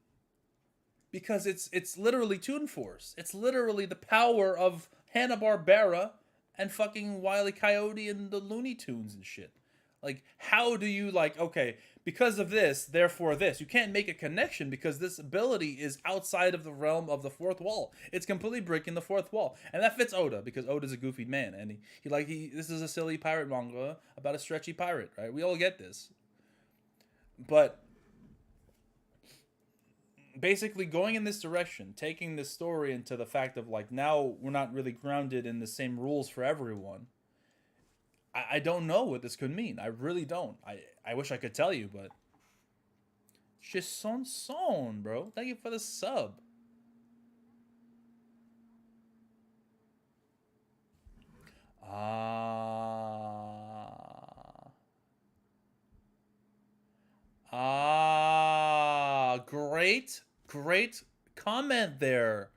because it's literally Toon Force. It's literally the power of Hanna-Barbera and fucking Wile E. Coyote and the Looney Tunes and shit. Like, how do you okay, because of this, therefore this? You can't make a connection because this ability is outside of the realm of the fourth wall. It's completely breaking the fourth wall. And that fits Oda because Oda's a goofy man and this is a silly pirate manga about a stretchy pirate, right? We all get this. But basically going in this direction, taking this story into the fact of now we're not really grounded in the same rules for everyone. I don't know what this could mean. I really don't. I wish I could tell you, but Son, bro. Thank you for the sub. great comment there.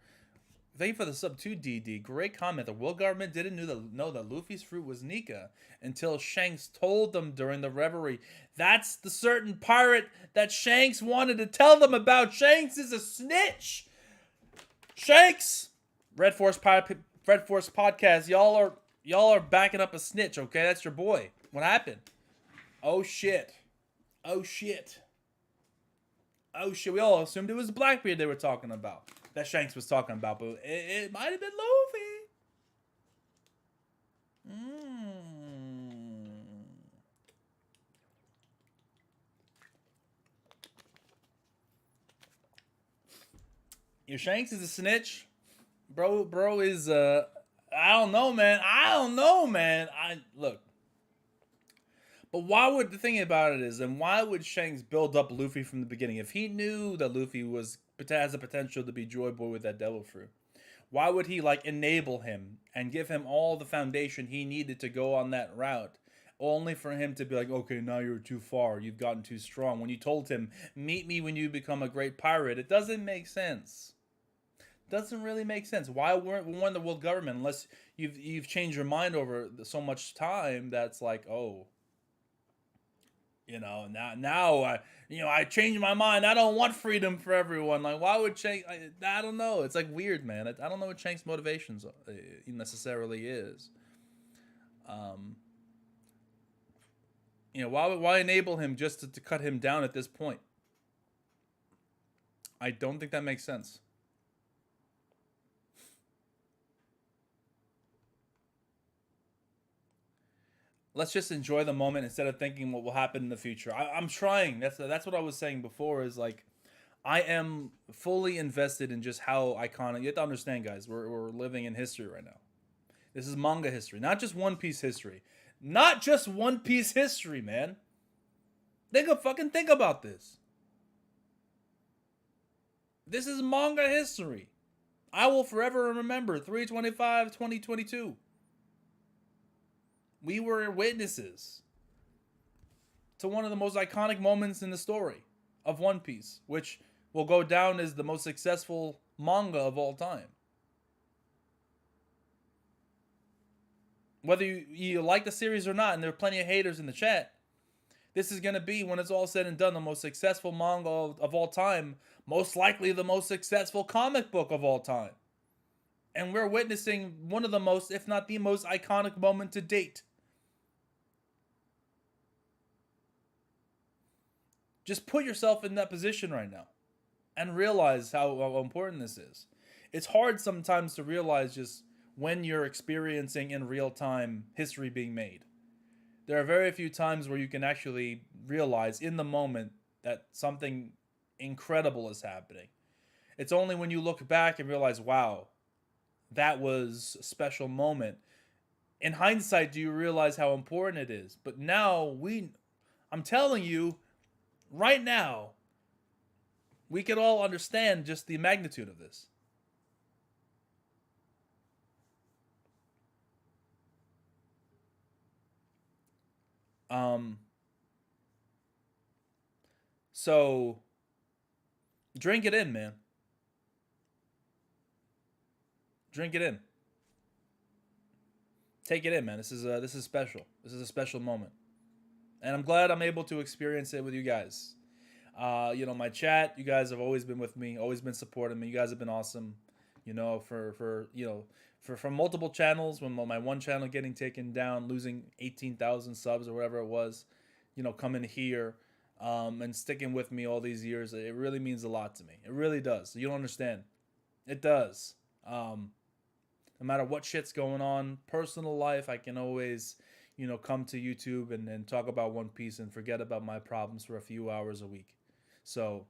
Thank you for the sub 2, DD. Great comment. The world government didn't know that Luffy's fruit was Nika until Shanks told them during the reverie. That's the certain pirate that Shanks wanted to tell them about. Shanks is a snitch. Shanks, Red Force podcast. Y'all are backing up a snitch. Okay, that's your boy. What happened? Oh shit. Oh shit. Oh shit. We all assumed it was Blackbeard they were talking about. That Shanks was talking about, but it might have been Luffy. Your Shanks is a snitch, bro is I don't know, man. I look. But why would the thing about it is, and why would Shanks build up Luffy from the beginning if he knew that Luffy has the potential to be Joy Boy with that devil fruit? Why would he like enable him and give him all the foundation he needed to go on that route? Only for him to be like, okay, now you're too far. You've gotten too strong. When you told him, meet me when you become a great pirate, it doesn't make sense. Doesn't really make sense. Why weren't we the world government unless you've changed your mind over so much time that's like, oh, I changed my mind. I don't want freedom for everyone. Like, why would Shanks? I don't know. It's like weird, man. I don't know what Shanks' motivations necessarily is. Why enable him just to cut him down at this point? I don't think that makes sense. Let's just enjoy the moment instead of thinking what will happen in the future. I'm trying. That's what I was saying before. Is like, I am fully invested in just how iconic. You have to understand, guys. We're living in history right now. This is manga history, not just One Piece history. Not just One Piece history, man. Think about this. This is manga history. I will forever remember 3/25/2022. We were witnesses to one of the most iconic moments in the story of One Piece, which will go down as the most successful manga of all time. Whether you like the series or not, and there are plenty of haters in the chat, this is going to be, when it's all said and done, the most successful manga of all time, most likely the most successful comic book of all time. And we're witnessing one of the most, if not the most iconic moment to date. Just put yourself in that position right now and realize how important this is. It's hard sometimes to realize just when you're experiencing in real time history being made. There are very few times where you can actually realize in the moment that something incredible is happening. It's only when you look back and realize, wow, that was a special moment. In hindsight, do you realize how important it is? But now I'm telling you, right now, we can all understand just the magnitude of this. So drink it in, man. Drink it in. Take it in, man. This is special. This is a special moment, and I'm glad I'm able to experience it with you guys. My chat, you guys have always been with me, always been supporting me. You guys have been awesome. For multiple channels, when my one channel getting taken down, losing 18,000 subs or whatever it was, coming here, and sticking with me all these years, it really means a lot to me. It really does. You don't understand. It does. No matter what shit's going on, personal life, I can always, come to YouTube and talk about One Piece and forget about my problems for a few hours a week. So,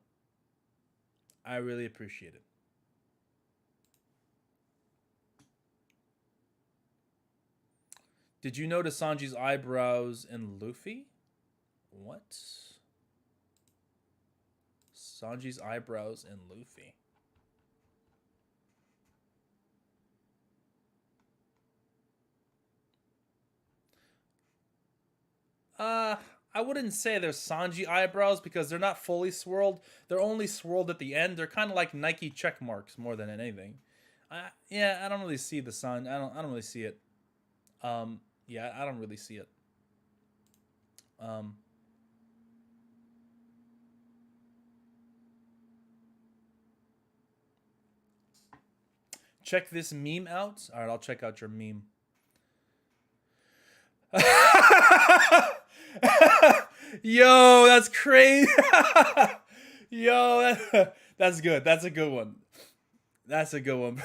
I really appreciate it. Did you notice Sanji's eyebrows in Luffy? What? Sanji's eyebrows in Luffy. I wouldn't say they're Sanji eyebrows because they're not fully swirled. They're only swirled at the end. They're kind of like Nike check marks more than anything. Yeah, I don't really see the sun. I don't really see it. Yeah, I don't really see it. Um, check this meme out. All right, I'll check out your meme. Yo, that's crazy. Yo, that's good. That's a good one. That's a good one.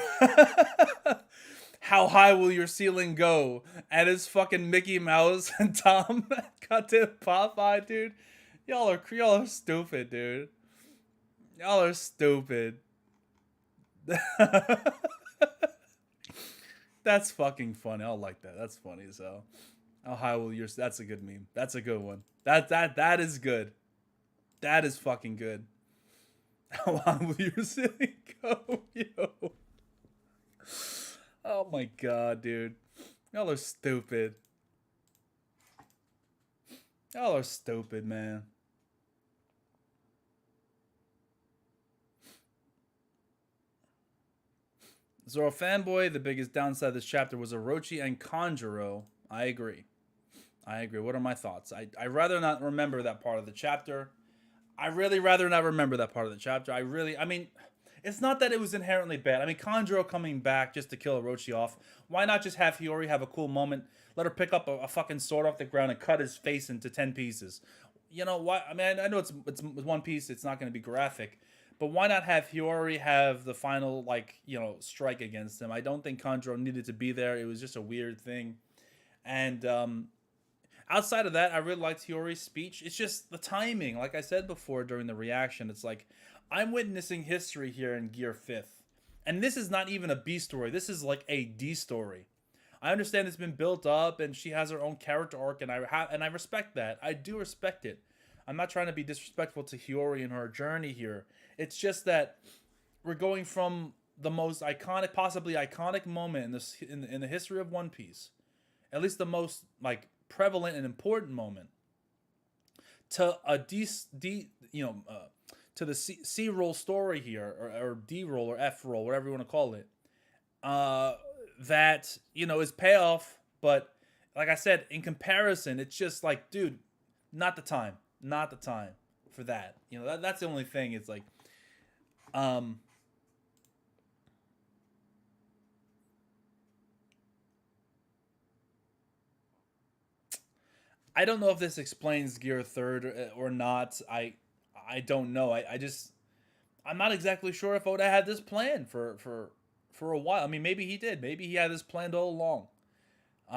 How high will your ceiling go? And it's fucking Mickey Mouse and Tom got to Popeye, dude. Y'all are stupid, dude. Y'all are stupid. That's fucking funny. I like that. That's funny as hell. How high will your? That's a good meme. That's a good one. That is good. That is fucking good. How high will your ceiling go, yo? Oh my god, dude. Y'all are stupid. Y'all are stupid, man. Zoro fanboy, the biggest downside of this chapter was Orochi and Kanjuro. I agree. What are my thoughts? I rather not remember that part of the chapter. I really rather not remember that part of the chapter. I mean, it's not that it was inherently bad. I mean, Kanjuro coming back just to kill Orochi off. Why not just have Hiyori have a cool moment? Let her pick up a fucking sword off the ground and cut his face into 10 pieces. You know, why? I mean, I know it's one piece. It's not going to be graphic. But why not have Hiyori have the final, like, you know, strike against him? I don't think Kanjuro needed to be there. It was just a weird thing. And outside of that, I really liked Hiyori's speech. It's just the timing. Like I said before during the reaction, it's like, I'm witnessing history here in Gear 5th. And this is not even a B story. This is like a D story. I understand it's been built up and she has her own character arc, and I respect that. I do respect it. I'm not trying to be disrespectful to Hiyori and her journey here. It's just that we're going from the most iconic, possibly iconic moment in the history of One Piece, at least the most like prevalent and important moment, to a to the C roll story here, or D roll or F roll, whatever you want to call it. That, you know, is payoff, but like I said, in comparison, it's just like, dude, not the time for that. You know, that's the only thing. It's like, I don't know if this explains Gear Third or not. I don't know. I'm not exactly sure if Oda had this plan for a while. I mean, maybe he did. Maybe he had this planned all along.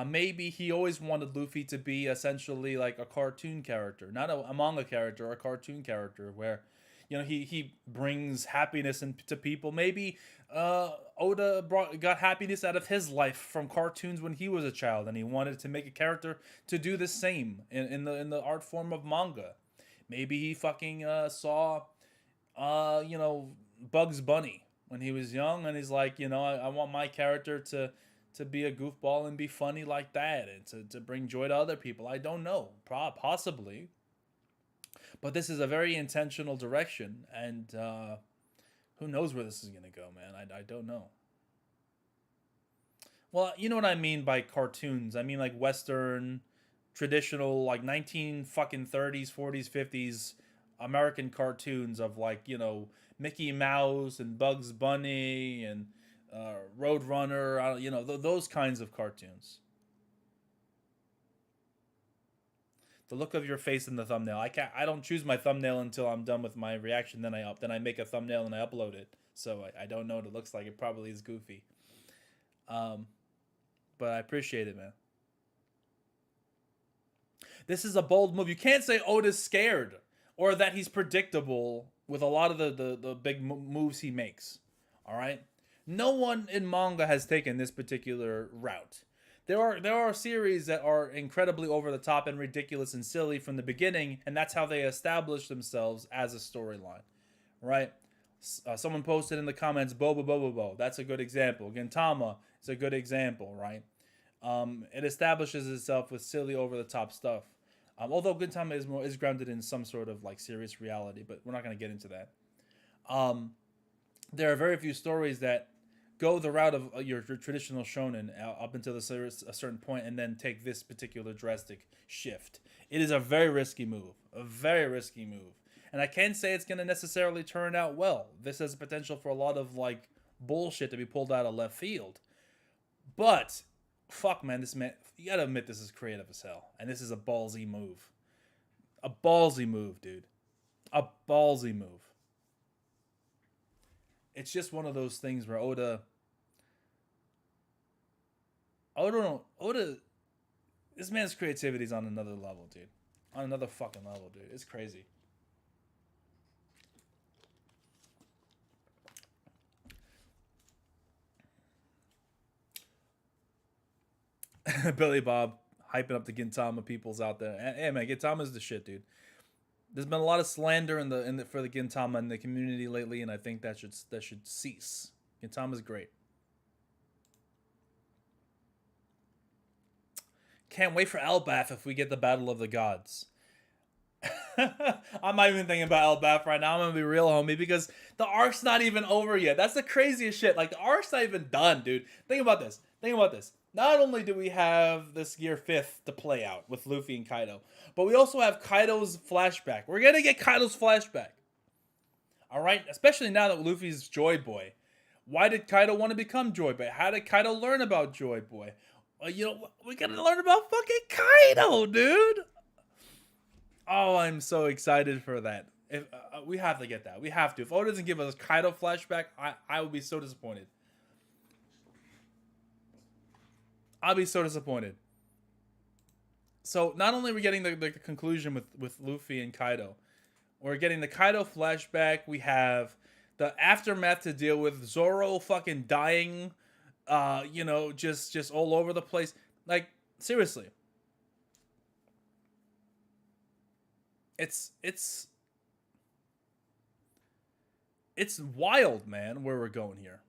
Maybe he always wanted Luffy to be essentially like a cartoon character, not a manga character, or a cartoon character where, you know, he brings happiness to people. Maybe Oda got happiness out of his life from cartoons when he was a child, and he wanted to make a character to do the same in the art form of manga. Maybe he fucking saw, you know, Bugs Bunny when he was young, and he's like, you know, I want my character to be a goofball and be funny like that, and to bring joy to other people. I don't know, possibly, but this is a very intentional direction, and who knows where this is gonna go, man. I don't know. Well, you know what I mean by cartoons. I mean like Western, traditional, like 19 fucking 30s, 40s, 50s American cartoons of, like, you know, Mickey Mouse and Bugs Bunny and Roadrunner, you know, those kinds of cartoons. The look of your face in the thumbnail. I don't choose my thumbnail until I'm done with my reaction. Then I make a thumbnail and I upload it. So I don't know what it looks like. It probably is goofy. But I appreciate it, man. This is a bold move. You can't say Oda's scared or that he's predictable with a lot of the big moves he makes. All right? No one in manga has taken this particular route. There are series that are incredibly over the top and ridiculous and silly from the beginning, and that's how they establish themselves as a storyline, right? Someone posted in the comments, Boba Boba Bo. That's a good example. Gintama is a good example, right? It establishes itself with silly over the top stuff. Although Gintama is grounded in some sort of like serious reality, but we're not going to get into that. Um, there are very few stories that go the route of your traditional shonen up until a certain point, and then take this particular drastic shift. It is a very risky move, and I can't say it's going to necessarily turn out well. This has potential for a lot of like bullshit to be pulled out of left field, but fuck, man, this man, you gotta admit this is creative as hell, and this is a ballsy move, dude, a ballsy move. It's just one of those things where Oda, this man's creativity is on another level, dude. On another fucking level, dude. It's crazy. Billy Bob hyping up the Gintama peoples out there. Hey man, Gintama's the shit, dude. There's been a lot of slander for the Gintama in the community lately, and I think that should cease. Gintama's great. Can't wait for Elbaf if we get the Battle of the Gods. I'm not even thinking about Elbaf right now. I'm gonna be real, homie, because the arc's not even over yet. That's the craziest shit. Like, the arc's not even done, dude. Think about this. Not only do we have this Gear 5th to play out with Luffy and Kaido, but we also have Kaido's flashback. We're gonna get Kaido's flashback. Alright? Especially now that Luffy's Joy Boy. Why did Kaido want to become Joy Boy? How did Kaido learn about Joy Boy? We gotta learn about fucking Kaido, dude! Oh, I'm so excited for that. If we have to get that. We have to. If Oda doesn't give us Kaido flashback, I will be so disappointed. I'll be so disappointed. So not only are we getting the conclusion with Luffy and Kaido, we're getting the Kaido flashback. We have the aftermath to deal with. Zoro fucking dying, just all over the place. Like, seriously. It's wild, man, where we're going here.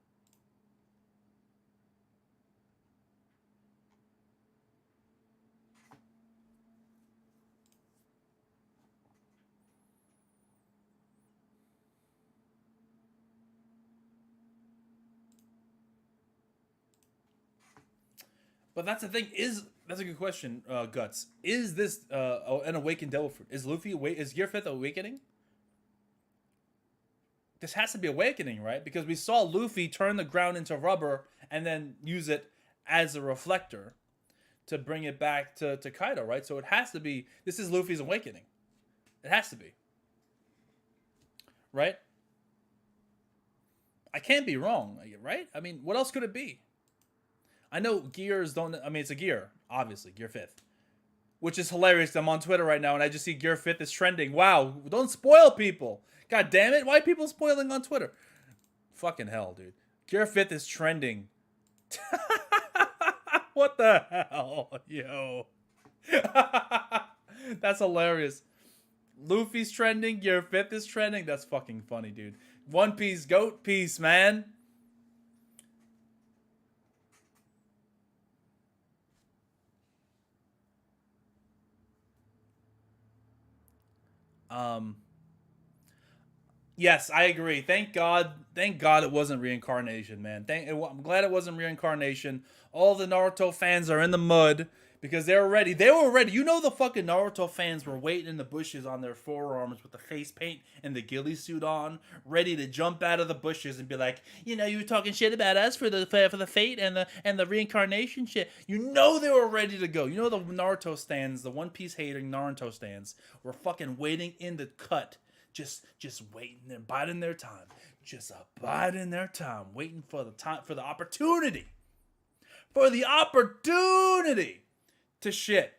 But that's the thing. That's a good question, Guts. Is this an awakened devil fruit? Is Luffy is Gear 5th awakening? This has to be awakening, right? Because we saw Luffy turn the ground into rubber and then use it as a reflector to bring it back to Kaido, right? So it has to be, this is Luffy's awakening. It has to be. Right? I can't be wrong, right? I mean, what else could it be? I know gears don't, I mean, it's a gear, obviously, Gear 5th. Which is hilarious. I'm on Twitter right now and I just see Gear 5th is trending. Wow, don't spoil people. God damn it, why are people spoiling on Twitter? Fucking hell, dude. Gear 5th is trending. What the hell, yo? That's hilarious. Luffy's trending, Gear 5th is trending. That's fucking funny, dude. One Piece, goat piece, man. Yes, I agree. Thank God it wasn't reincarnation, man. I'm glad it wasn't reincarnation. All the Naruto fans are in the mud because they were ready. You know, the fucking Naruto fans were waiting in the bushes on their forearms with the face paint and the ghillie suit on, ready to jump out of the bushes and be like, you were talking shit about us for the fate and the reincarnation shit. You know they were ready to go. You know the Naruto stands, the One Piece hating Naruto stands, were fucking waiting in the cut. Just waiting and biding their time. Just abiding their time. Waiting for the opportunity. For the opportunity to shit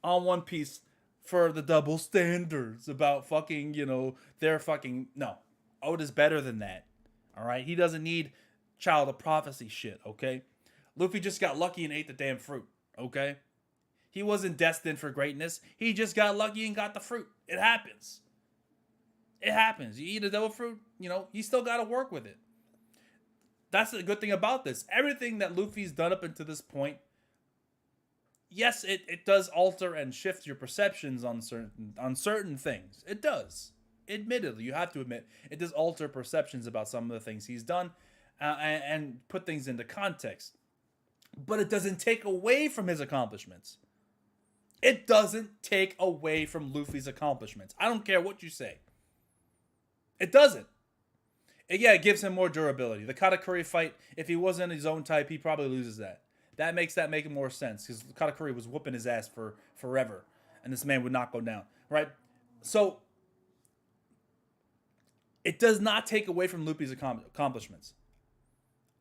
on One Piece for the double standards about fucking, their fucking... No. Oda's better than that. Alright? He doesn't need Child of Prophecy shit, okay? Luffy just got lucky and ate the damn fruit, okay? He wasn't destined for greatness. He just got lucky and got the fruit. It happens. It happens. You eat a devil fruit, you still got to work with it. That's the good thing about this. Everything that Luffy's done up until this point yes, it does alter and shift your perceptions on certain things. It does. Admittedly, you have to admit it does alter perceptions about some of the things he's done, and put things into context. But it doesn't take away from his accomplishments. It doesn't take away from Luffy's accomplishments. I don't care what you say. It doesn't. Yeah, it gives him more durability. The Katakuri fight, if he wasn't his own type, he probably loses that. That makes more sense because Katakuri was whooping his ass for forever, and this man would not go down, right? So it does not take away from Luffy's accomplishments.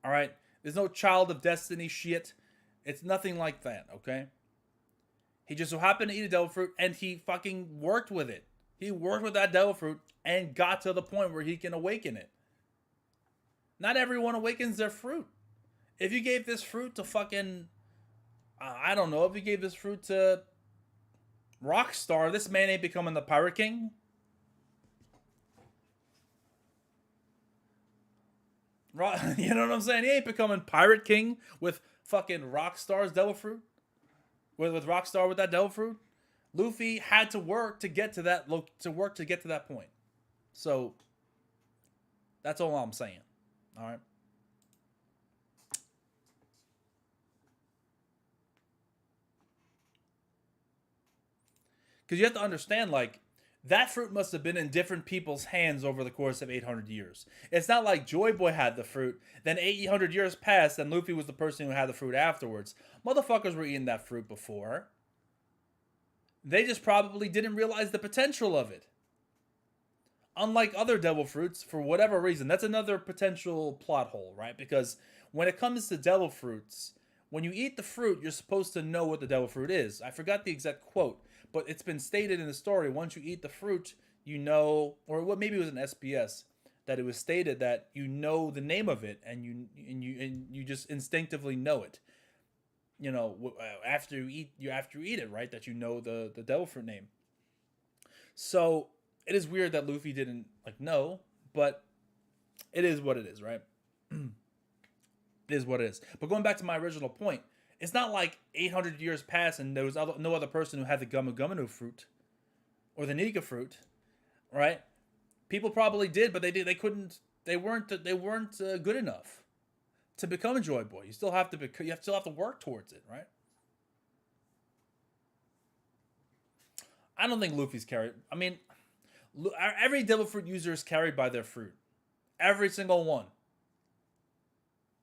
All right, there's no Child of Destiny shit. It's nothing like that. Okay. He just so happened to eat a devil fruit, and he fucking worked with it. He worked with that devil fruit and got to the point where he can awaken it. Not everyone awakens their fruit. If you gave this fruit to fucking, I don't know, if you gave this fruit to Rockstar, this man ain't becoming the Pirate King. You know what I'm saying? He ain't becoming Pirate King with fucking Rockstar's devil fruit. With Rockstar with that devil fruit. Luffy had to work to get to that point. So that's all I'm saying. All right. Because you have to understand, like, that fruit must have been in different people's hands over the course of 800 years. It's not like Joy Boy had the fruit, then 800 years passed, and Luffy was the person who had the fruit afterwards. Motherfuckers were eating that fruit before. They just probably didn't realize the potential of it. Unlike other devil fruits, for whatever reason, that's another potential plot hole, right? Because when it comes to devil fruits, when you eat the fruit, you're supposed to know what the devil fruit is. I forgot the exact quote, but it's been stated in the story. Once you eat the fruit, you know, or what, maybe it was an SBS, that it was stated that you know the name of it, and you just instinctively know it. You know, after you eat it, right? That you know the devil fruit name. So it is weird that Luffy didn't know, but it is what it is, right? It is what it is. But going back to my original point, it's not like 800 years passed and there was no other person who had the Gumu Guminu fruit or the Nika fruit, right? People probably did, but they couldn't. They weren't good enough to become a Joy Boy. You still have to work towards it, right? I don't think Luffy's carried. I mean, every devil fruit user is carried by their fruit. Every single one.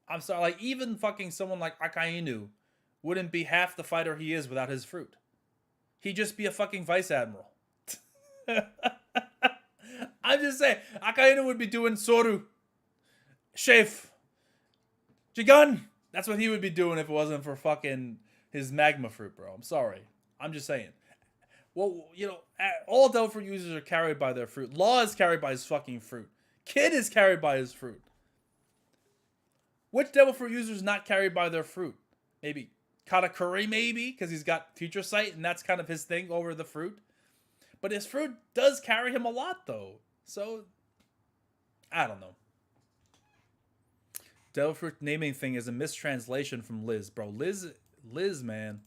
I'm sorry, like, even fucking someone like Akainu wouldn't be half the fighter he is without his fruit. He'd just be a fucking vice admiral. I'm just saying, Akainu would be doing Soru, Chef, Jigun. That's what he would be doing if it wasn't for fucking his magma fruit, bro. I'm sorry. I'm just saying. Well, you know, all devil fruit users are carried by their fruit. Law is carried by his fucking fruit. Kid is carried by his fruit. Which devil fruit user is not carried by their fruit? Maybe Katakuri, maybe, because he's got future sight, and that's kind of his thing over the fruit. But his fruit does carry him a lot, though. So, I don't know. Devil fruit naming thing is a mistranslation from Liz, bro. Liz, man.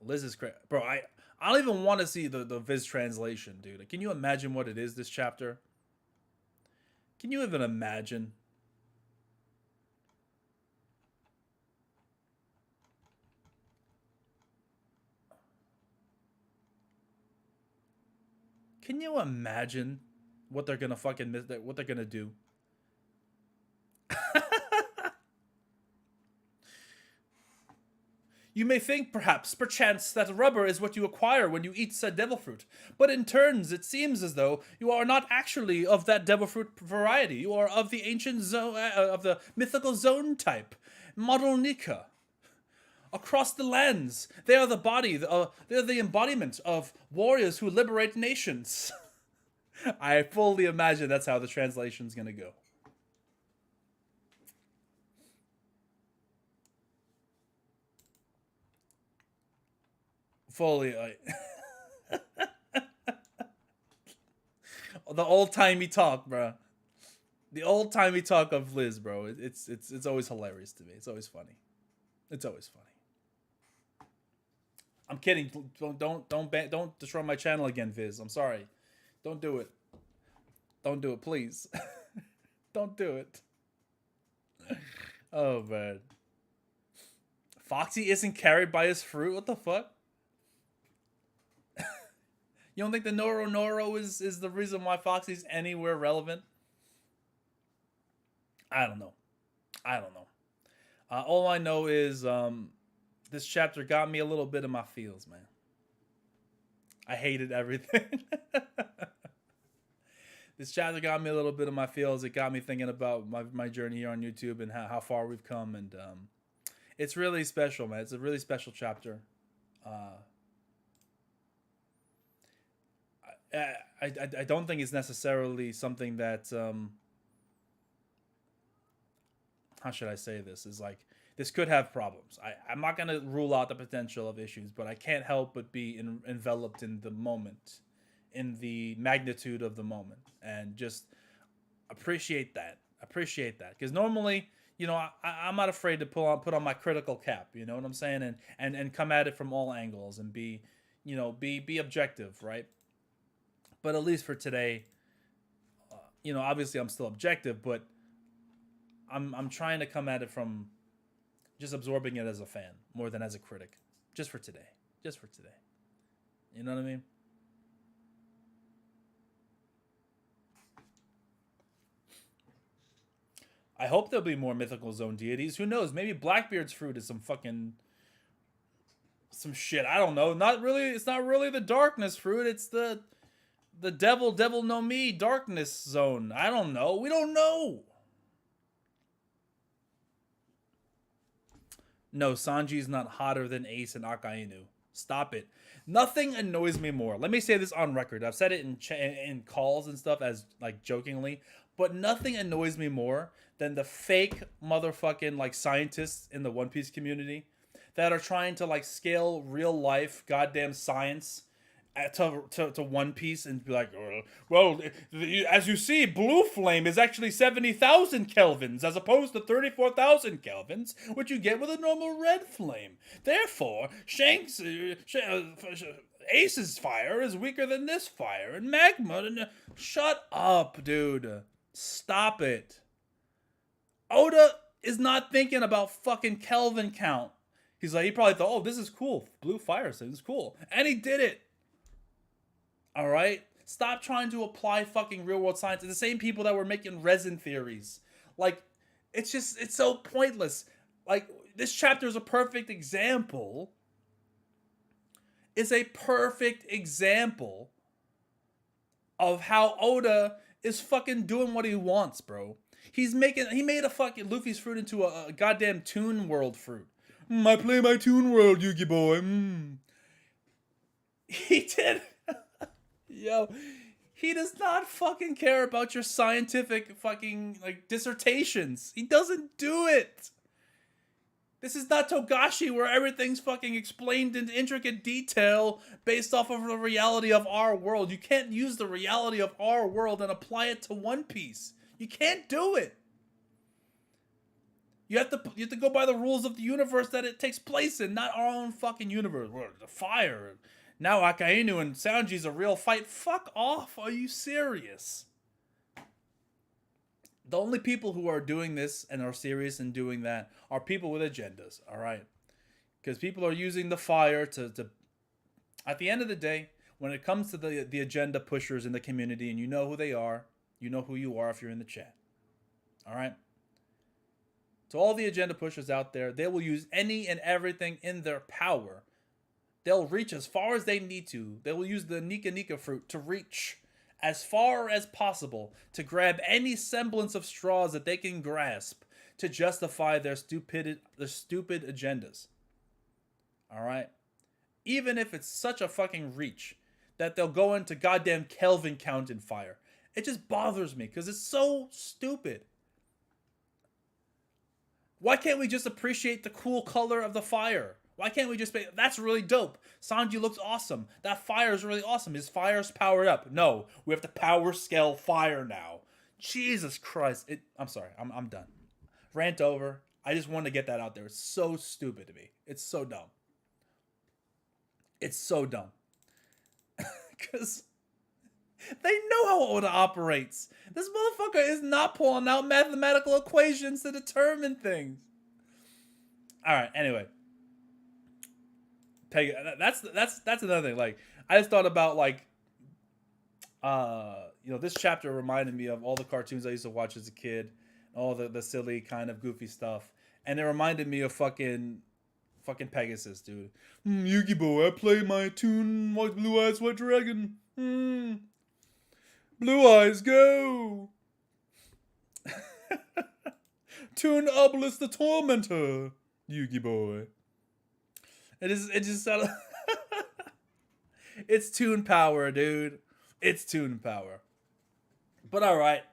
Liz is crazy, bro. I don't even want to see the Viz translation, dude. Like, can you imagine what it is this chapter? Can you even imagine? Can you imagine what they're gonna what they're gonna do? You may think, perchance, that rubber is what you acquire when you eat said devil fruit, but in turns it seems as though you are not actually of that devil fruit variety. You are of the ancient zone, of the mythical zone type, model Nika. Across the lands, they are the body, they're the embodiment of warriors who liberate nations. I fully imagine that's how the translation's gonna go. Fully, the old timey talk, bro. The old timey talk of Liz, bro. It's always hilarious to me. It's always funny. It's always funny. I'm kidding. Don't destroy my channel again, Viz. I'm sorry. Don't do it. Don't do it, please. Don't do it. Oh man. Foxy isn't carried by his fruit. What the fuck? You don't think the Noro is the reason why Foxy's anywhere relevant? I don't know. I don't know. All I know is this chapter got me a little bit in my feels, man. I hated everything. This chapter got me a little bit in my feels. It got me thinking about my journey here on YouTube and how far we've come. And it's really special, man. It's a really special chapter. I don't think it's necessarily something that how should I say this? Is like this could have problems. I'm not gonna rule out the potential of issues, but I can't help but be enveloped in the moment, in the magnitude of the moment, and just appreciate that. Appreciate that, because normally, you know, I'm not afraid to put on my critical cap. You know what I'm saying, and come at it from all angles and be, you know, be objective, right? But at least for today, you know, obviously I'm still objective, but I'm trying to come at it from just absorbing it as a fan more than as a critic. Just for today. Just for today. You know what I mean? I hope there'll be more mythical zone deities. Who knows? Maybe Blackbeard's fruit is some shit. I don't know. Not really. It's not really the darkness fruit. It's the devil no me darkness zone. I don't know. We don't know. No, Sanji's not hotter than Ace and Akainu. Stop it. Nothing annoys me more. Let me say this on record. I've said it in calls and stuff as like jokingly, but nothing annoys me more than the fake motherfucking like scientists in the One Piece community that are trying to like scale real life goddamn science to One Piece and be like, well, as you see, blue flame is actually 70,000 kelvins as opposed to 34,000 kelvins, which you get with a normal red flame. Therefore, Ace's fire is weaker than this fire, and magma. Shut up, dude. Stop it. Oda is not thinking about fucking Kelvin count. He's like, he probably thought, oh, this is cool. Blue fire seems cool. And he did it. All right? Stop trying to apply fucking real world science to the same people that were making resin theories. Like, it's so pointless. Like, this chapter is a perfect example. It's a perfect example of how Oda is fucking doing what he wants, bro. He made a fucking Luffy's fruit into a goddamn Toon World fruit. I play my Toon World, Yugi boy. He did. Yo, he does not fucking care about your scientific fucking like dissertations. He doesn't do it. This is not Togashi where everything's fucking explained in intricate detail based off of the reality of our world. You can't use the reality of our world and apply it to One Piece. You can't do it. You have to go by the rules of the universe that it takes place in, not our own fucking universe. The fire. Now Akainu and Sanji's a real fight. Fuck off. Are you serious? The only people who are doing this and are serious in doing that are people with agendas, all right? Because people are using the fire to... At the end of the day, when it comes to the agenda pushers in the community, and you know who they are, you know who you are if you're in the chat, all right? To all the agenda pushers out there, they will use any and everything in their power. They'll reach as far as they need to. They will use the Nika Nika fruit to reach as far as possible to grab any semblance of straws that they can grasp to justify their stupid agendas. All right? Even if it's such a fucking reach that they'll go into goddamn Kelvin count in fire. It just bothers me because it's so stupid. Why can't we just appreciate the cool color of the fire? Why can't we just be, that's really dope. Sanji looks awesome. That fire is really awesome. His fire's powered up. No, we have to power scale fire now. Jesus Christ. I'm sorry. I'm done. Rant over. I just wanted to get that out there. It's so stupid to me. It's so dumb. It's so dumb. Because they know how Oda operates. This motherfucker is not pulling out mathematical equations to determine things. All right. Anyway, that's another thing. Like, I just thought about like, this chapter reminded me of all the cartoons I used to watch as a kid, all the silly kind of goofy stuff, and it reminded me of fucking Pegasus, dude. Yu-Gi-Oh! I play my tune, white blue eyes, white dragon. Blue eyes, go. Tune Obelisk the Tormentor, Yugi boy. It just sounded. It's tune power, dude. It's tune power. But all right.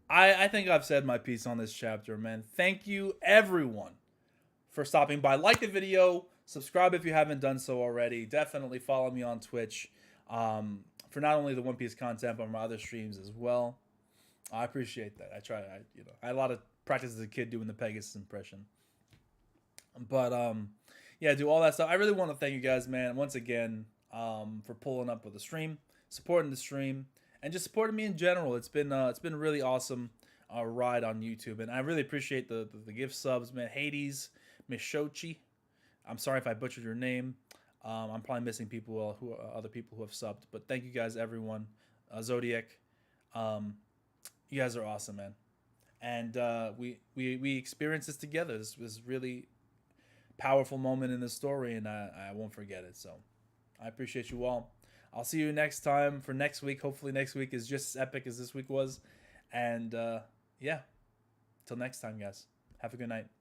I think I've said my piece on this chapter, man. Thank you, everyone, for stopping by. Like the video, subscribe if you haven't done so already. Definitely follow me on Twitch for not only the One Piece content, but my other streams as well. I appreciate that. I had a lot of practice as a kid doing the Pegasus impression. But yeah, do all that stuff. I really want to thank you guys, man, once again, for pulling up with the stream, supporting the stream, and just supporting me in general. It's been a really awesome ride on YouTube, and I really appreciate the gift subs, man. Hades, Mishochi. I'm sorry if I butchered your name. I'm probably missing people other people who have subbed, but thank you guys, everyone. Zodiac, you guys are awesome, man. And we experienced this together. This was really powerful moment in the story, and I won't forget it. So I appreciate you all. I'll see you next time for next week. Hopefully next week is just as epic as this week was. And yeah, till next time, guys. Have a good night.